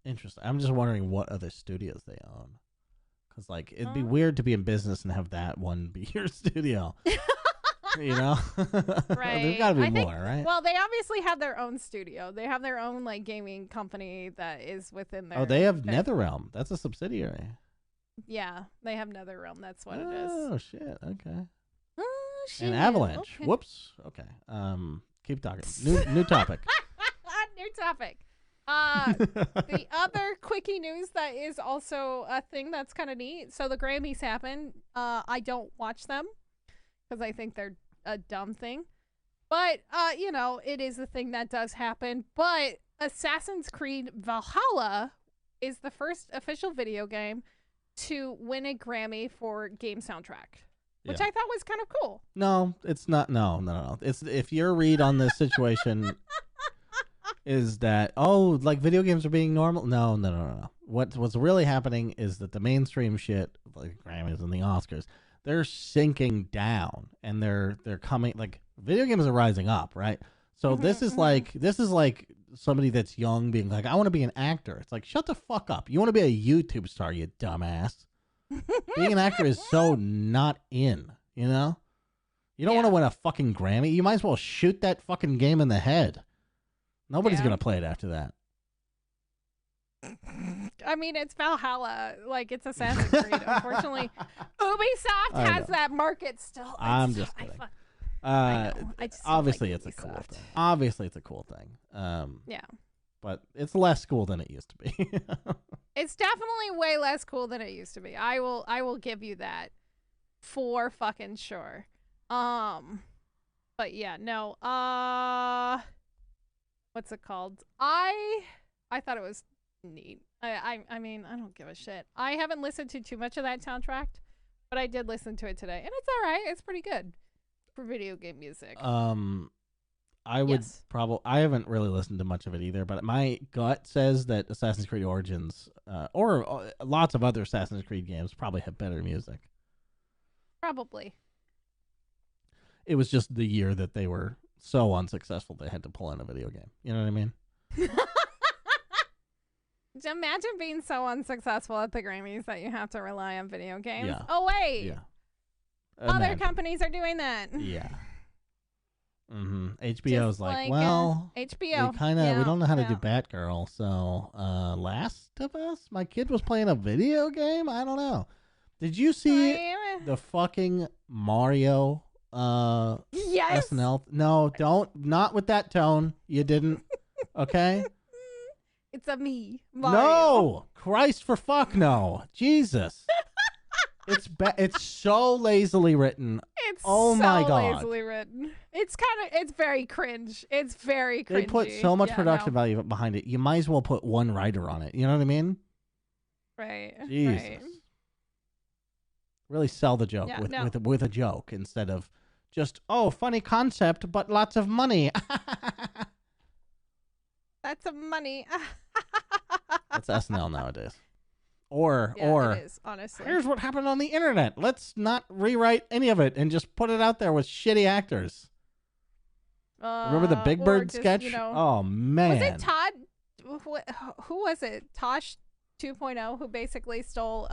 Interesting. I'm just wondering what other studios they own, because like it'd be weird to be in business and have that one be your studio. You know, right? There's got to be more, right? Well, they obviously have their own studio. They have their own like gaming company that is within their. Oh, they have NetherRealm. That's a subsidiary. Yeah, they have NetherRealm. That's what it is. Oh shit! Okay. Oh shit! And Avalanche. Okay. Whoops. Okay. Keep talking. New topic. New topic. The other quickie news that is also a thing that's kind of neat. So the Grammys happen. I don't watch them because I think they're a dumb thing. But, you know, it is a thing that does happen. But Assassin's Creed Valhalla is the first official video game to win a Grammy for game soundtrack, which I thought was kind of cool. No, it's not. No. It's if your read on this situation is that, oh, like video games are being normal. No. What's really happening is that the mainstream shit, like Grammys and the Oscars, they're sinking down, and they're coming, like video games are rising up, right? So this is like somebody that's young being like, I want to be an actor. It's like, shut the fuck up. You want to be a YouTube star, you dumbass. Being an actor is so not in, you know? You don't want to win a fucking Grammy. You might as well shoot that fucking game in the head. Nobody's going to play it after that. I mean, it's Valhalla. Like, it's Assassin's Creed. Unfortunately, Ubisoft has that market still. I'm just kidding. Obviously, it's a cool thing. Obviously, it's a cool thing. Yeah. But it's less cool than it used to be. It's definitely way less cool than it used to be. I will give you that for fucking sure. But yeah, no. What's it called? I thought it was neat. I mean, I don't give a shit. I haven't listened to too much of that soundtrack, but I did listen to it today, and it's all right. It's pretty good for video game music. I would probably. I haven't really listened to much of it either, but my gut says that Assassin's Creed Origins, or lots of other Assassin's Creed games, probably have better music. Probably. It was just the year that they were so unsuccessful they had to pull in a video game. You know what I mean? Imagine being so unsuccessful at the Grammys that you have to rely on video games. Yeah. Oh, wait. Yeah. Other companies are doing that. Yeah. HBO's like, well, HBO. we don't know how to do Batgirl, so Last of Us? My kid was playing a video game? I don't know. Did you see the fucking Mario yes. SNL? No, not with that tone. You didn't. Okay? It's a me, Mario. No! Christ for fuck no. Jesus. It's so lazily written. It's my God. lazily written. It's very cringe. It's very cringy. They put so much production value behind it. You might as well put one writer on it. You know what I mean? Right. Jesus. Right. Really sell the joke with a joke instead of just, funny concept, but lots of money. That's some money. That's SNL nowadays. Or it is, honestly. Here's what happened on the internet. Let's not rewrite any of it and just put it out there with shitty actors. Remember the Big Bird sketch? Oh man. Was it Todd? Who was it? Tosh 2.0 who basically stole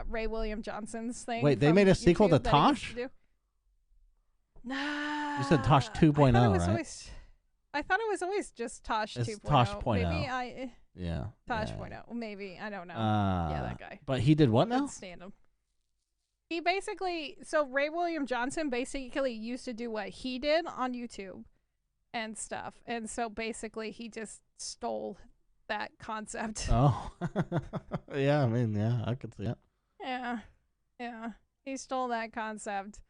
Ray William Johnson's thing. Wait, they made a sequel to Tosh? Nah. You said Tosh 2.0, right? I thought it was always just Tosh 2.0. It's Tosh 0.0. Maybe Yeah. Tosh 0.0. Maybe. I don't know. Yeah, that guy. But he did what now? Couldn't stand him. He basically... So Ray William Johnson basically used to do what he did on YouTube and stuff. And so basically he just stole that concept. Oh. Yeah, I mean, yeah, I could see it. Yeah. Yeah. He stole that concept.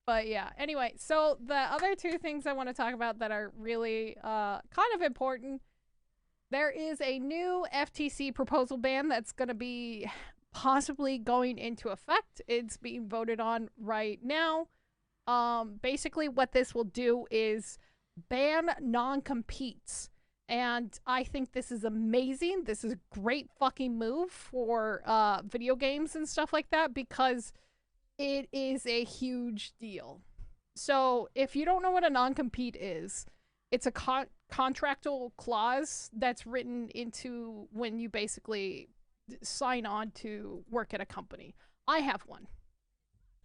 But yeah, anyway, so the other two things I want to talk about that are really kind of important. There is a new FTC proposal ban that's going to be possibly going into effect. It's being voted on right now. Basically what this will do is ban non-competes. And I think this is amazing. This is a great fucking move for video games and stuff like that because it is a huge deal. So if you don't know what a non-compete is, it's a contractual clause that's written into when you basically sign on to work at a company. I have one.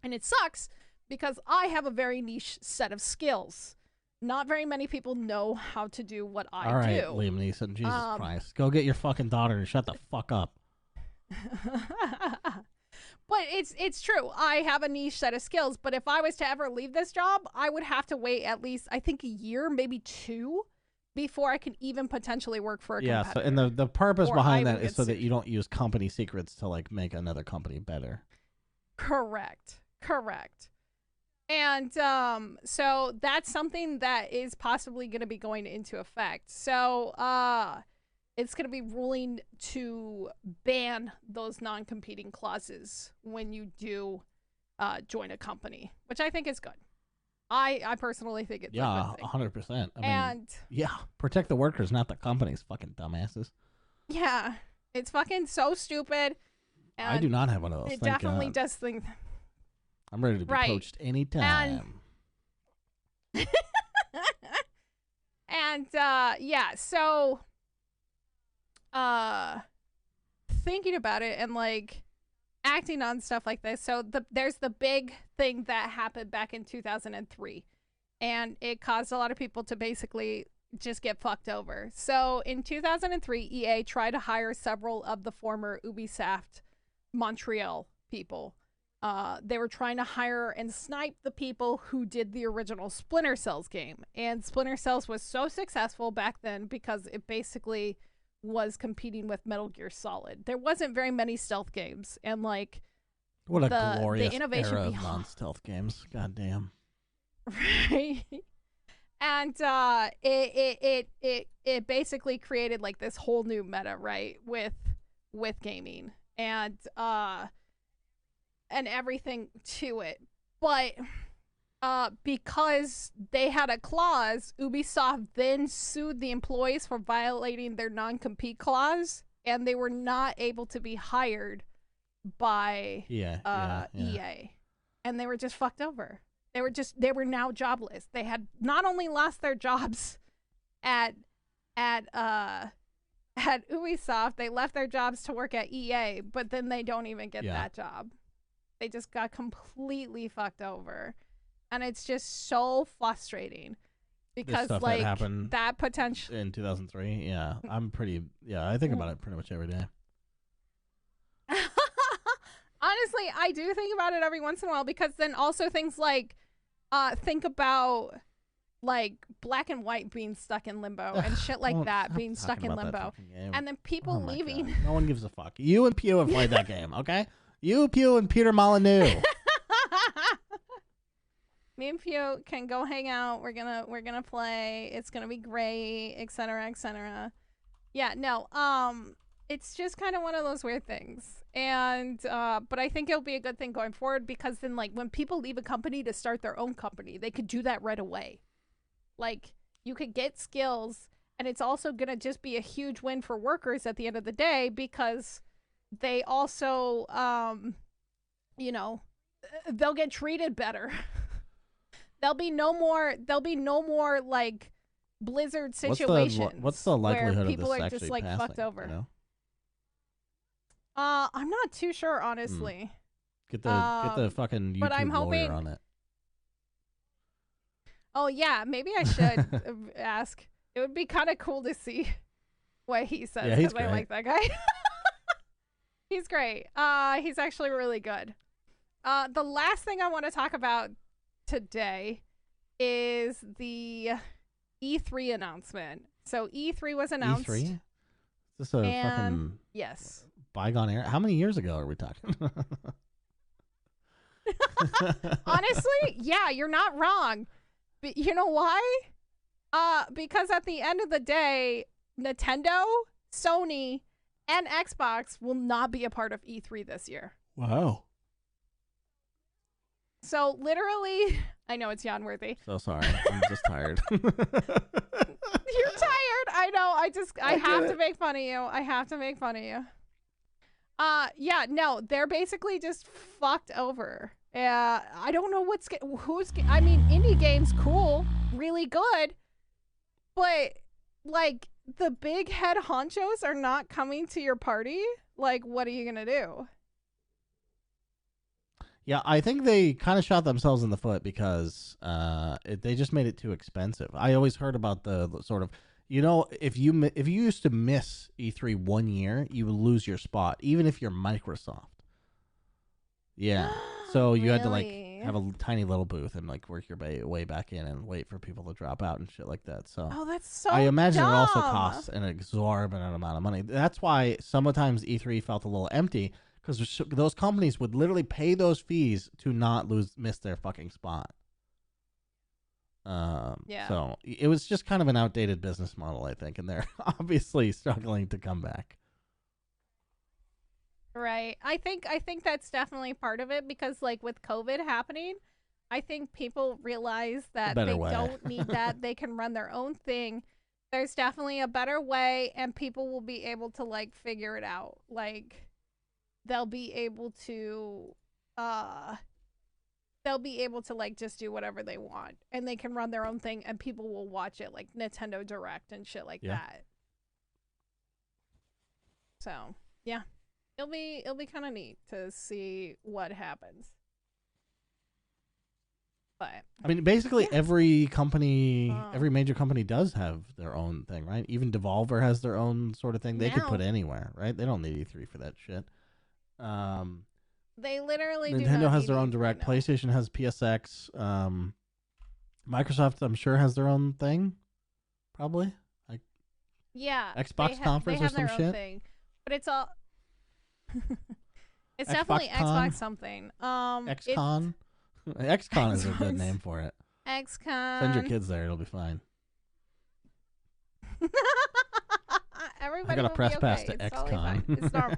And it sucks because I have a very niche set of skills. Not very many people know how to do what I do. All right, Liam Neeson, Jesus Christ. Go get your fucking daughter and shut the fuck up. But it's true. I have a niche set of skills, but if I was to ever leave this job, I would have to wait at least, I think, a year, maybe 2, before I can even potentially work for a competitor. Yeah, so, and the purpose behind that is so that you don't use company secrets to, like, make another company better. Correct. And so that's something that is possibly going to be going into effect. So it's going to be ruling to ban those non-competing clauses when you do join a company, which I think is good. I personally think it's a good thing. 100%. I mean, protect the workers, not the companies, fucking dumbasses. Yeah, it's fucking so stupid. And I do not have one of those. It definitely does things. I'm ready to be poached anytime. And yeah, so thinking about it and like acting on stuff like this. So there's the big thing that happened back in 2003, and it caused a lot of people to basically just get fucked over. So in 2003, EA tried to hire several of the former Ubisoft Montreal people. They were trying to hire and snipe the people who did the original Splinter Cells game. And Splinter Cells was so successful back then because it basically was competing with Metal Gear Solid. There wasn't very many stealth games, and like what a glorious era of non-stealth games. God damn. Right. And it basically created like this whole new meta, right, with gaming and everything to it. But because they had a clause, Ubisoft then sued the employees for violating their non-compete clause, and they were not able to be hired by EA. And they were just fucked over. They were now jobless. They had not only lost their jobs at at Ubisoft, they left their jobs to work at EA, but then they don't even get that job. They just got completely fucked over. And it's just so frustrating because stuff like that happened that potential in 2003. Yeah, I think about it pretty much every day. Honestly, I do think about it every once in a while because then also things like think about like Black and White being stuck in limbo and shit like that being stuck in limbo. And then people leaving. God. No one gives a fuck. You and Pew have played that game, okay? You, Pew, and Peter Molyneux. Me and Pew can go hang out. We're gonna play. It's gonna be great, etc., etc. Yeah, no. It's just kind of one of those weird things. And but I think it'll be a good thing going forward because then like when people leave a company to start their own company, they could do that right away. Like you could get skills, and it's also gonna just be a huge win for workers at the end of the day because they also you know, they'll get treated better. There'll be no more like Blizzard situations. What's the likelihood where of people this are actually just like passing, fucked over? You know? I'm not too sure, honestly. Get the fucking YouTube lawyer on it. Oh yeah, maybe I should ask. It would be kind of cool to see what he says. Yeah, he's great. I like that guy. He's great. He's actually really good. The last thing I want to talk about today is the E3 announcement. So E3 was announced. E3? Is this a fucking yes bygone era? How many years ago are we talking? Honestly, yeah, you're not wrong. But you know why? Because at the end of the day, Nintendo, Sony, and Xbox will not be a part of E3 this year. Wow. So literally, I know it's yawn-worthy. So sorry. I'm just tired. You're tired. I know. I have to make fun of you. I have to make fun of you. Yeah, no, they're basically just fucked over. I don't know I mean, indie games, cool, really good, but like the big head honchos are not coming to your party. Like, what are you gonna do? Yeah, I think they kind of shot themselves in the foot because they just made it too expensive. I always heard about the sort of, you know, if you used to miss E3 1 year, you would lose your spot, even if you're Microsoft. Yeah, so you had to like have a tiny little booth and like work your way back in and wait for people to drop out and shit like that. So that's so I imagine dumb. It also costs an exorbitant amount of money. That's why sometimes E3 felt a little empty. Because those companies would literally pay those fees to not miss their fucking spot. Yeah. So it was just kind of an outdated business model, I think, and they're obviously struggling to come back. Right. I think that's definitely part of it because, like, with COVID happening, I think people realize that they don't need that. They can run their own thing. There's definitely a better way, and people will be able to like figure it out. Like, they'll be able to like just do whatever they want, and they can run their own thing, and people will watch it, like Nintendo Direct and shit like that. So yeah, it'll be kind of neat to see what happens. But I mean, basically every company, every major company does have their own thing, right? Even Devolver has their own sort of thing. They could put anywhere, right? They don't need E3 for that shit. They literally Nintendo has their own Direct. PlayStation has PSX. Microsoft, I'm sure, has their own thing. Probably. Like, yeah. Xbox conference or some shit. Thing. But it's all. It's definitely Xbox something. XCon. XCon is a good name for it. XCon. Send your kids there; it'll be fine. Everybody I got a press pass to XCon. It's normal.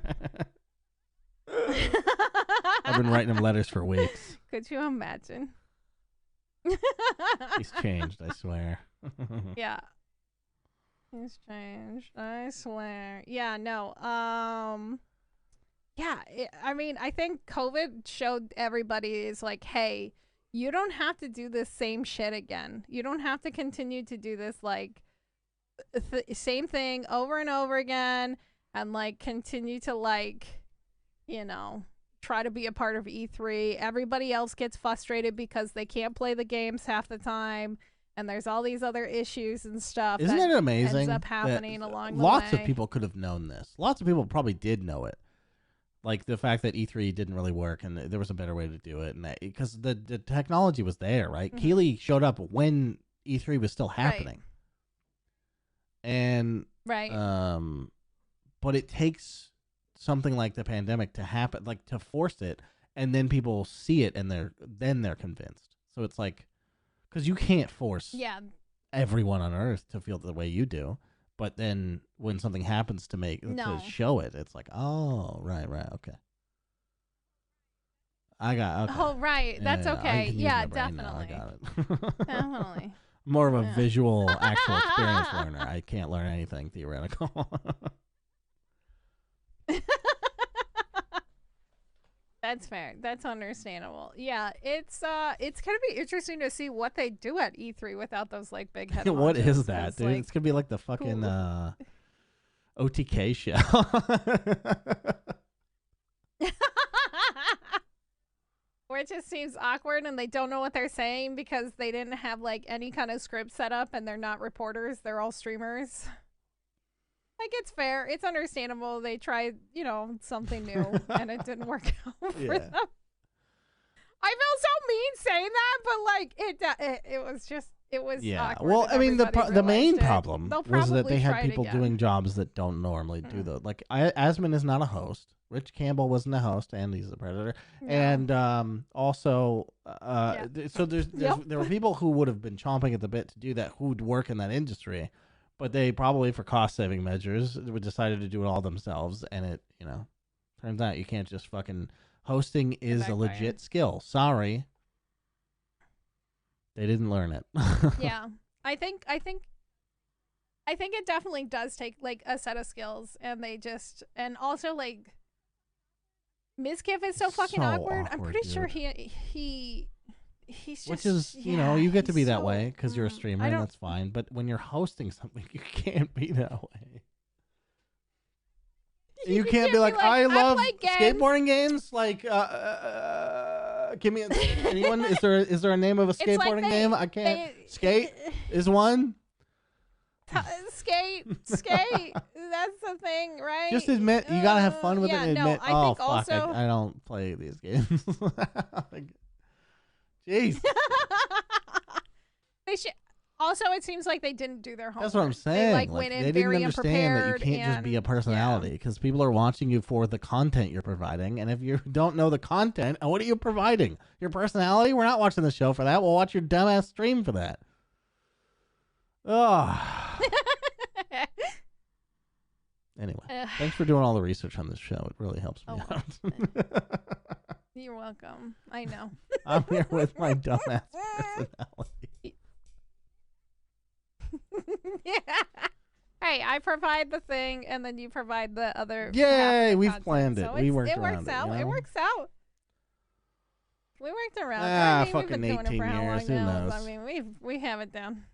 I've been writing him letters for weeks. Could you imagine? He's changed, I swear. Yeah. He's changed, I swear. Yeah, no. Yeah, I mean, I think COVID showed everybody is like, hey, you don't have to do this same shit again. You don't have to continue to do this, like, same thing over and over again, and like continue to like, you know, try to be a part of E3. Everybody else gets frustrated because they can't play the games half the time, and there's all these other issues and stuff. Isn't it amazing? Ends up happening along the lots way. of people could have known this. Lots of people probably did know it. Like the fact that E3 didn't really work and there was a better way to do it, and because the technology was there, right? Mm-hmm. Keighley showed up when E3 was still happening. Right. And but it takes something like the pandemic to happen, like to force it, and then people see it and they're convinced. So it's like, because you can't force everyone on Earth to feel the way you do, but then when something happens to show it, it's like, oh, right, okay. Okay. Oh, right, that's okay. Yeah, definitely. I got it. Definitely. More of a visual, actual experience learner. I can't learn anything theoretical. That's fair. That's understandable. Yeah, it's gonna be interesting to see what they do at E3 without those like big head. What is that, dude? Like, it's gonna be like the fucking OTK show. Where it just seems awkward and they don't know what they're saying because they didn't have like any kind of script set up and they're not reporters, they're all streamers. Like, it's fair, it's understandable. They tried, you know, something new and it didn't work out for them. I feel so mean saying that, but like it was awkward. Well, I mean, the main problem was that they had people doing jobs that don't normally do those. Like, Asmon is not a host. Rich Campbell wasn't a host, and he's a predator. No. And also, so there were people who would have been chomping at the bit to do that, who would work in that industry, but they probably, for cost-saving measures, decided to do it all themselves. And it, you know, turns out you can't just fucking hosting is a legit skill. Sorry, they didn't learn it. Yeah, I think it definitely does take like a set of skills, and also like. Mizkif is so fucking awkward. I'm pretty sure he's just... Which is, you know, you get to be that way because you're a streamer, and that's fine. But when you're hosting something, you can't be that way. You can't be like, I love skateboarding games. Like, give me anyone. Is there a name of a skateboarding game? I can't. Skate is one. Skate. That's the thing, right? Just admit you gotta have fun with it. And admit, I don't play these games. Like, jeez. They should. Also, it seems like they didn't do their homework. That's what I'm saying. They went in they very didn't understand that you can't just be a personality yeah. because people are watching you for the content you're providing. And if you don't know the content, what are you providing? Your personality? We're not watching the show for that. We'll watch your dumbass stream for that. Oh. Anyway, thanks for doing all the research on this show. It really helps me out. You're welcome. I know. I'm here with my dumbass personality. Yeah. Hey, I provide the thing, and then you provide the other. Yay! We've planned it. So we worked it around works it. out. You know? It works out. We worked around. Ah, I mean, fucking we've been doing 18 it for how years. long Who now? knows? I mean, we have it down.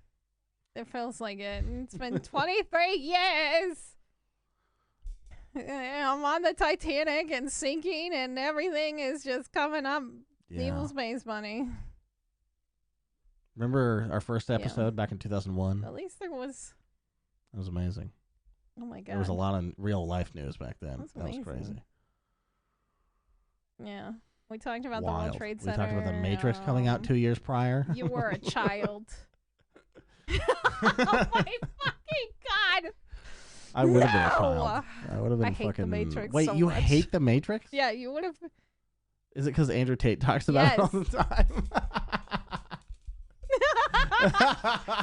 It feels like it. It's been 23 years. I'm on the Titanic and sinking, and everything is just coming up. Yeah. Evil space money. Remember our first episode back in 2001? At least there was. That was amazing. Oh my god. There was a lot of real life news back then. That was crazy. Yeah. We talked about Wild. the World Trade Center. We talked about the Matrix coming out 2 years prior. You were a child. Oh my fucking god. I would have been a child. I would have been I hate fucking. the Matrix Wait, so you much. hate the Matrix? Yeah, you would have. Is it because Andrew Tate talks about it all the time?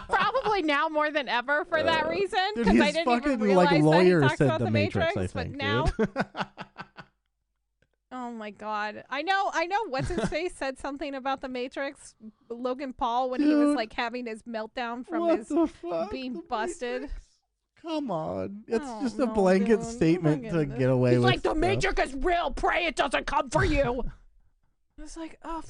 Probably now more than ever for that reason. Because I didn't even realize like lawyer that he talked said about the Matrix. I think, but now. Oh my god! I know. What's his face said something about the Matrix. Logan Paul when he was like having his meltdown from his being busted. Matrix? Come on, it's just a blanket statement to get away with. He's like, the Matrix is real. Pray it doesn't come for you. was like, oh,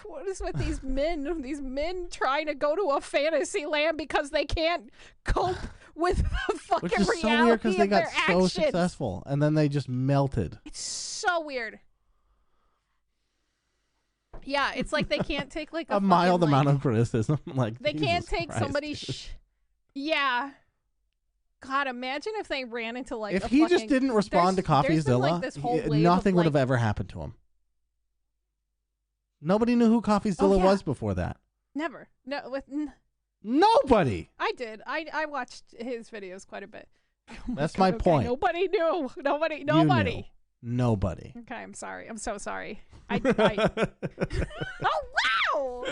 what is with these men? These men trying to go to a fantasy land because they can't cope with the fucking Which is reality so weird because they got so actions. successful and then they just melted. It's so weird. Yeah, it's like they can't take like a mild amount of criticism. Like they Jesus can't take Christ, somebody. dude. Yeah. God, imagine if they ran into like. If he just didn't respond to CoffeeZilla, like, this whole wave nothing of, would have like, ever happened to him. Nobody knew who CoffeeZilla was before that. Never. No, Nobody. I did. I watched his videos quite a bit. That's my point. Nobody knew. Nobody. You knew. Nobody. Okay, I'm sorry. I'm so sorry. Oh wow!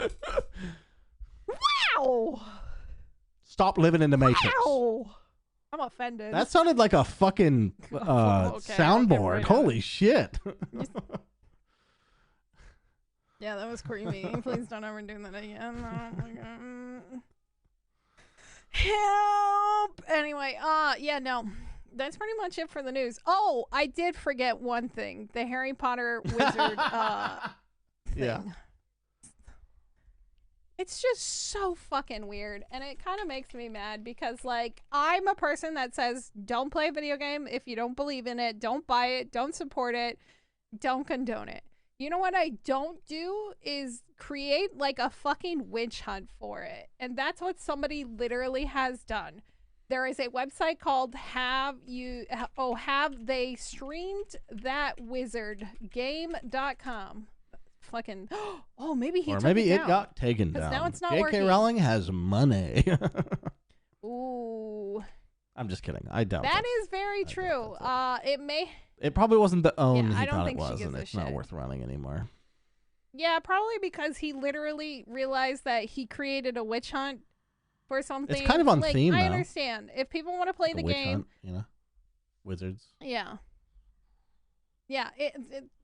Wow! Stop living in the Matrix. Wow! I'm offended. That sounded like a fucking soundboard. Right Holy shit. Yeah, that was creepy. Please don't ever do that again. Oh my god. Help! Anyway, yeah, no. That's pretty much it for the news. Oh, I did forget one thing. The Harry Potter wizard thing. Yeah. It's just so fucking weird, and it kind of makes me mad because, like, I'm a person that says don't play a video game if you don't believe in it, don't buy it, don't support it, don't condone it. You know what I don't do is create like a fucking witch hunt for it. And that's what somebody literally has done. There is a website called Have They Streamed That Wizard Game.com. Fucking, oh, maybe he or took maybe it it down. Got taken down. Now it's not J.K. working. Rowling has money. Ooh. I'm just kidding. I doubt that is very true. It probably wasn't the own I he don't thought it think she was, gives and a it's not shit. worth running anymore. Yeah, probably because he literally realized that he created a witch hunt for something. It's kind of on like, theme, I though. understand. If people want to play Like the a witch game. hunt, you know? Wizards. Yeah. Yeah,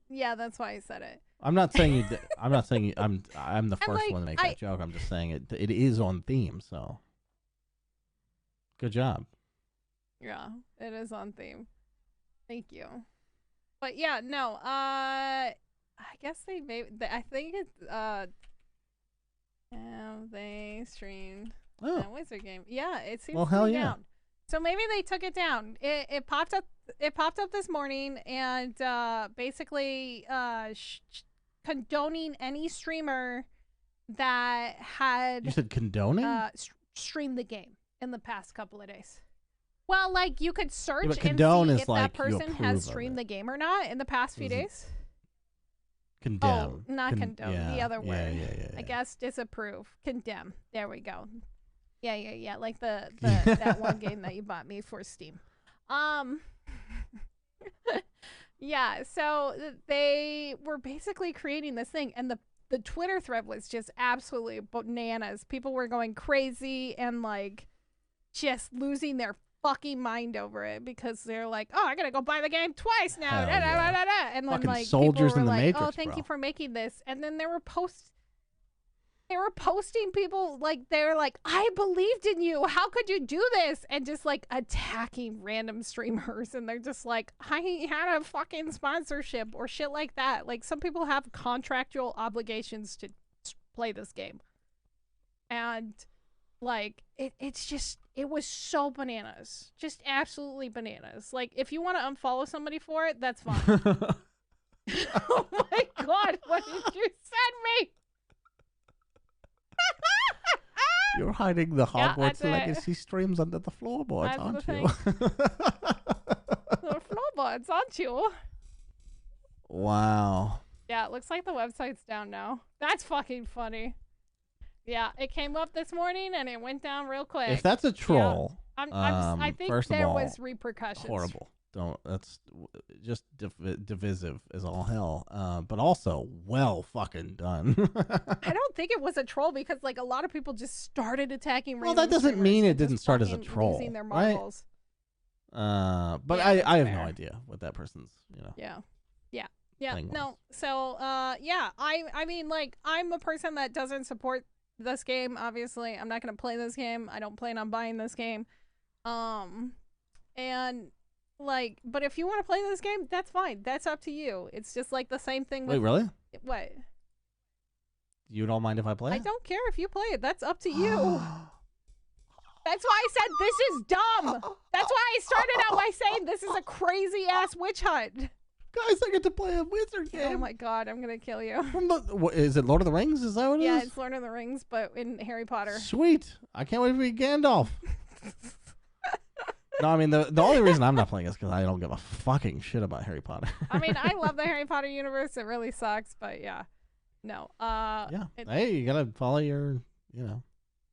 yeah, that's why I said it. I'm not saying you. I'm not saying you, I'm the first like, one to make that joke. I'm just saying it is on theme. So, good job. Yeah, it is on theme. Thank you. But yeah, no. I guess they made. I think it's Have they streamed that wizard game? Yeah, it seems. Well, hell yeah. Down. So maybe they took it down. It popped up. It popped up this morning, and basically condoning any streamer that had. You said condoning? Streamed the game in the past couple of days. Well, like you could search and see if like that person has streamed the game or not in the past few days. Condemn. Oh, not condone. Yeah, the other word. Yeah. I guess disapprove. Condemn. There we go. Yeah. Like the that one game that you bought me for Steam. Yeah. So they were basically creating this thing, and the Twitter thread was just absolutely bananas. People were going crazy and like just losing their fucking mind over it because they're like, oh, I gotta go buy the game twice now. And then fucking like soldiers people were in the like, Matrix, oh, thank bro. you for making this. And then they were posting people like they're like, I believed in you. How could you do this? And just like attacking random streamers. And they're just like, I had a fucking sponsorship or shit like that. Like some people have contractual obligations to play this game. And like it was so bananas, just absolutely bananas. Like if you want to unfollow somebody for it, that's fine. Oh my god, what did you send me? You're hiding the Hogwarts Yeah, Legacy streams under the floorboards, That's aren't the you? The floorboards, aren't you? Wow. Yeah, it looks like the website's down now. That's fucking funny. Yeah, it came up this morning and it went down real quick. If that's a troll, I think first there of all, was repercussions. Horrible. That's just divisive as all hell. But also well fucking done. I don't think it was a troll because like a lot of people just started attacking. Well, that doesn't mean it didn't start as a troll, losing their right? marbles. But Yeah, I have fair. no idea what that person's, Yeah. thing No. was. So yeah, I mean like I'm a person that doesn't support this game. Obviously, I'm not gonna play this game. I don't plan on buying this game. And like, but if you want to play this game, that's fine. That's up to you. It's just like the same thing with. Wait, really? What? You don't mind if I play it? I don't care if you play it. That's up to you. That's why I said this is dumb. That's why I started out by saying this is a crazy ass witch hunt. Guys, I get to play a wizard game. Oh my god, I'm gonna kill you. Is it Lord of the Rings? Is that what it is? Yeah, it's Lord of the Rings, but in Harry Potter. Sweet. I can't wait to be Gandalf. No, I mean, the only reason I'm not playing is because I don't give a fucking shit about Harry Potter. I mean, I love the Harry Potter universe. It really sucks, but yeah. No. Yeah. Hey, you gotta follow your,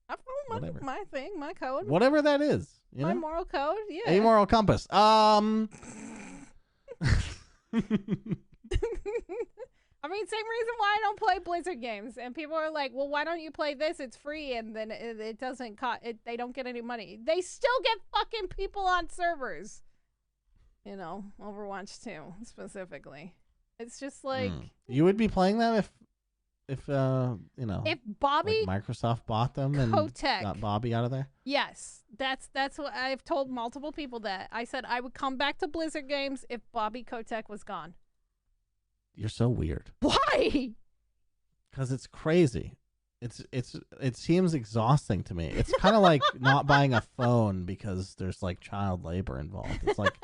I follow my thing, my code. whatever that is. My moral code, yeah. Amoral compass. I mean, same reason why I don't play Blizzard games. And people are like, well, why don't you play this? It's free, and then it doesn't cost. They don't get any money. They still get fucking people on servers. Overwatch 2 specifically. It's just like you would be playing that if Bobby like Microsoft bought them and got Bobby out of there. Yes, that's what I've told multiple people that. I said I would come back to Blizzard games if Bobby Kotick was gone. You're so weird. Why? Because it's crazy. It seems exhausting to me. It's kind of like not buying a phone because there's like child labor involved. It's like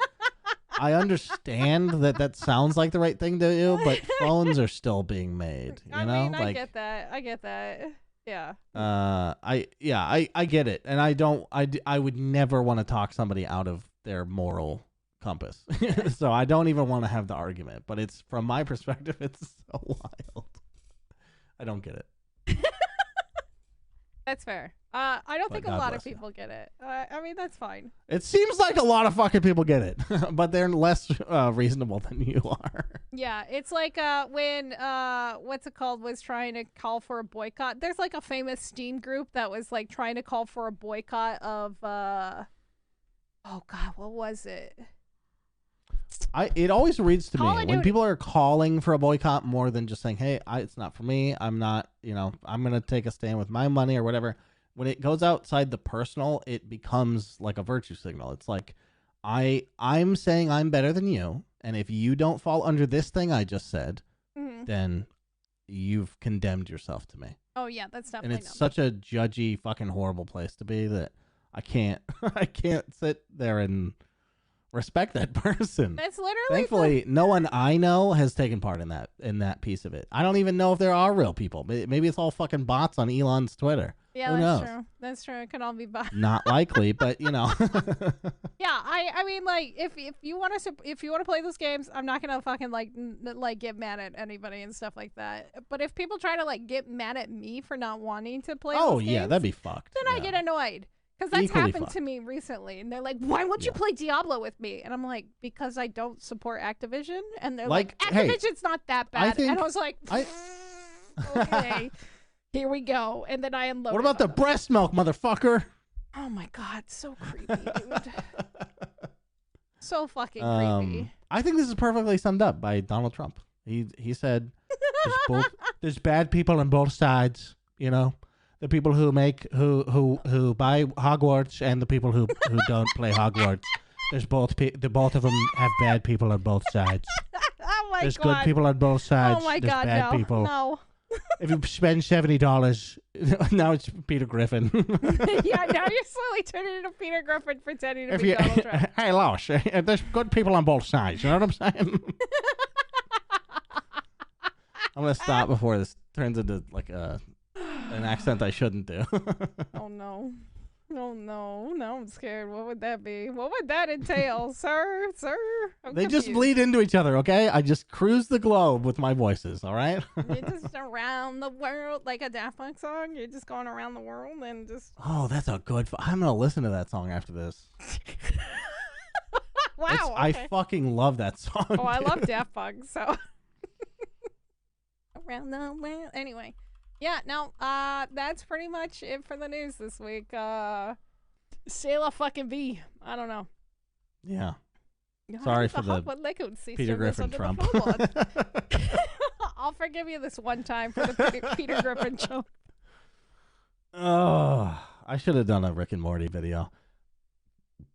I understand that sounds like the right thing to do, but phones are still being made. You know, like, I get that. Yeah. I get it, and I would never want to talk somebody out of their moral compass. So I don't even want to have the argument, but it's from my perspective, it's so wild. I don't get it. That's fair. I don't think a lot of people get it. I mean, that's fine. It seems like a lot of fucking people get it, but they're less reasonable than you are. Yeah, it's like when what's it called was trying to call for a boycott. There's like a famous Steam group that was like trying to call for a boycott of oh god, what was it? It always reads to me when people are calling for a boycott more than just saying, hey, it's not for me. I'm not, I'm going to take a stand with my money or whatever. When it goes outside the personal, it becomes like a virtue signal. It's like, I'm saying I'm better than you. And if you don't fall under this thing I just said, then you've condemned yourself to me. Oh, yeah, that's definitely And it's such a judgy, fucking horrible place to be that I can't sit there and respect that person. That's literally thankfully no one I know has taken part in that piece of it. I don't even know if there are real people. Maybe it's all fucking bots on Elon's Twitter. Yeah, Who knows? True. That's true. It could all be bots. Not likely, but Yeah, I mean, like, if you want to play those games, I'm not gonna fucking like get mad at anybody and stuff like that. But if people try to like get mad at me for not wanting to play, those games, that'd be fucked. Then I get annoyed. Because that's happened to me recently. And they're like, why won't you play Diablo with me? And I'm like, because I don't support Activision. And they're like Activision's not that bad. And I was like, okay, here we go. And then I unloaded. What about the breast milk, motherfucker? Oh my God, so creepy, dude. So fucking creepy. I think this is perfectly summed up by Donald Trump. He said, there's bad people on both sides, The people who buy Hogwarts and the people who don't play Hogwarts. There's both of them have bad people on both sides. Oh my There's God. good people on both sides. Oh my There's God, bad no. people. No. If you spend $70, now it's Peter Griffin. Yeah, now you're slowly turning into Peter Griffin pretending to be Donald Trump. Hey, Lois, there's good people on both sides. You know what I'm saying? I'm going to stop before this turns into like an accent I shouldn't do. Oh no. Oh no. Now I'm scared. What would that be? What would that entail, sir? I'm they confused. just bleed into each other, okay? I just cruise the globe with my voices, all right? You're just around the world like a Daft Punk song. You're just going around the world and just. Oh, that's a good. I'm gonna listen to that song after this. Wow. Okay. I fucking love that song. Oh, I love Daft Punk, so. Around the world. Anyway. Yeah, no, that's pretty much it for the news this week. Sailor fucking V. I don't know. Yeah. Sorry for the Peter Griffin Trump. I'll forgive you this one time for the Peter Griffin Trump. Oh, I should have done a Rick and Morty video.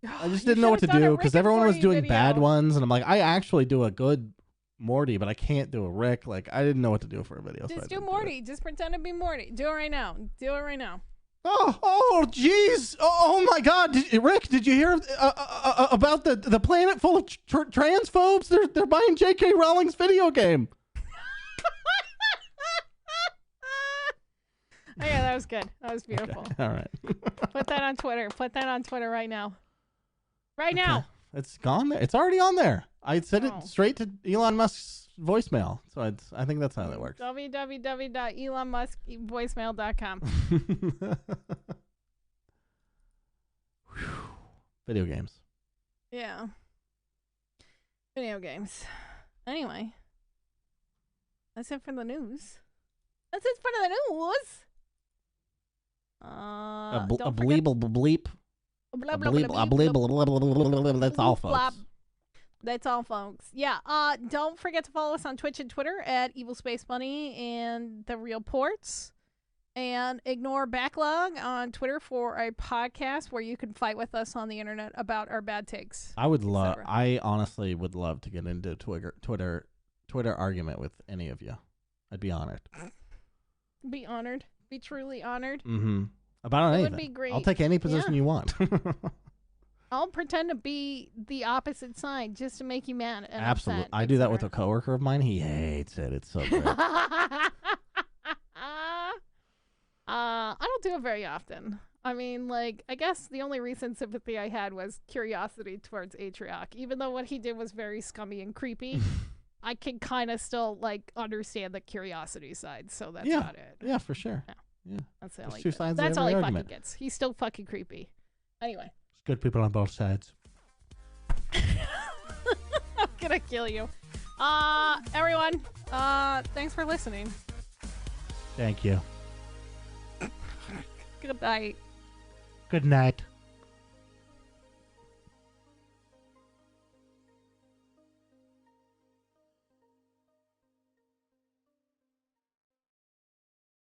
I just didn't know what to do because everyone was doing bad ones, and I'm like, I actually do a good Morty, but I can't do a Rick. Like, I didn't know what to do for a video. Just do Morty. Just pretend to be Morty. Do it right now. Do it right now. Oh, jeez. Oh, my God. Rick, did you hear about the planet full of transphobes? They're buying J.K. Rowling's video game. Oh, yeah, that was good. That was beautiful. Okay. All right. Put that on Twitter. Put that on Twitter right now. Right now. It's gone there. It's already on there. I sent it straight to Elon Musk's voicemail. So I think that's how that works. www.elonmuskvoicemail.com. Video games. Yeah. Video games. Anyway. That's it for the news. That's it for the news. A bleep. That's all, folks. That's all, folks. Yeah. Don't forget to follow us on Twitch and Twitter at Evil Space Bunny and The Real Portz. And ignore Backlog on Twitter for a podcast where you can fight with us on the internet about our bad takes. I honestly would love to get into Twitter argument with any of you. I'd be honored. Be honored. Be truly honored. Mm-hmm. About anything. Would be great. I'll take any position you want. I'll pretend to be the opposite side just to make you mad. And absolutely. Upset, I do that with a coworker of mine. He hates it. It's so good. I don't do it very often. I mean, like, I guess the only recent sympathy I had was curiosity towards Atrioc. Even though what he did was very scummy and creepy, I can kind of still, like, understand the curiosity side. So that's about it. Yeah, for sure. Yeah. That's all. Two sides that's of all every he argument. fucking gets. He's still fucking creepy. Anyway. It's good people on both sides. I'm gonna kill you. Everyone, thanks for listening. Thank you. Good night. Good night.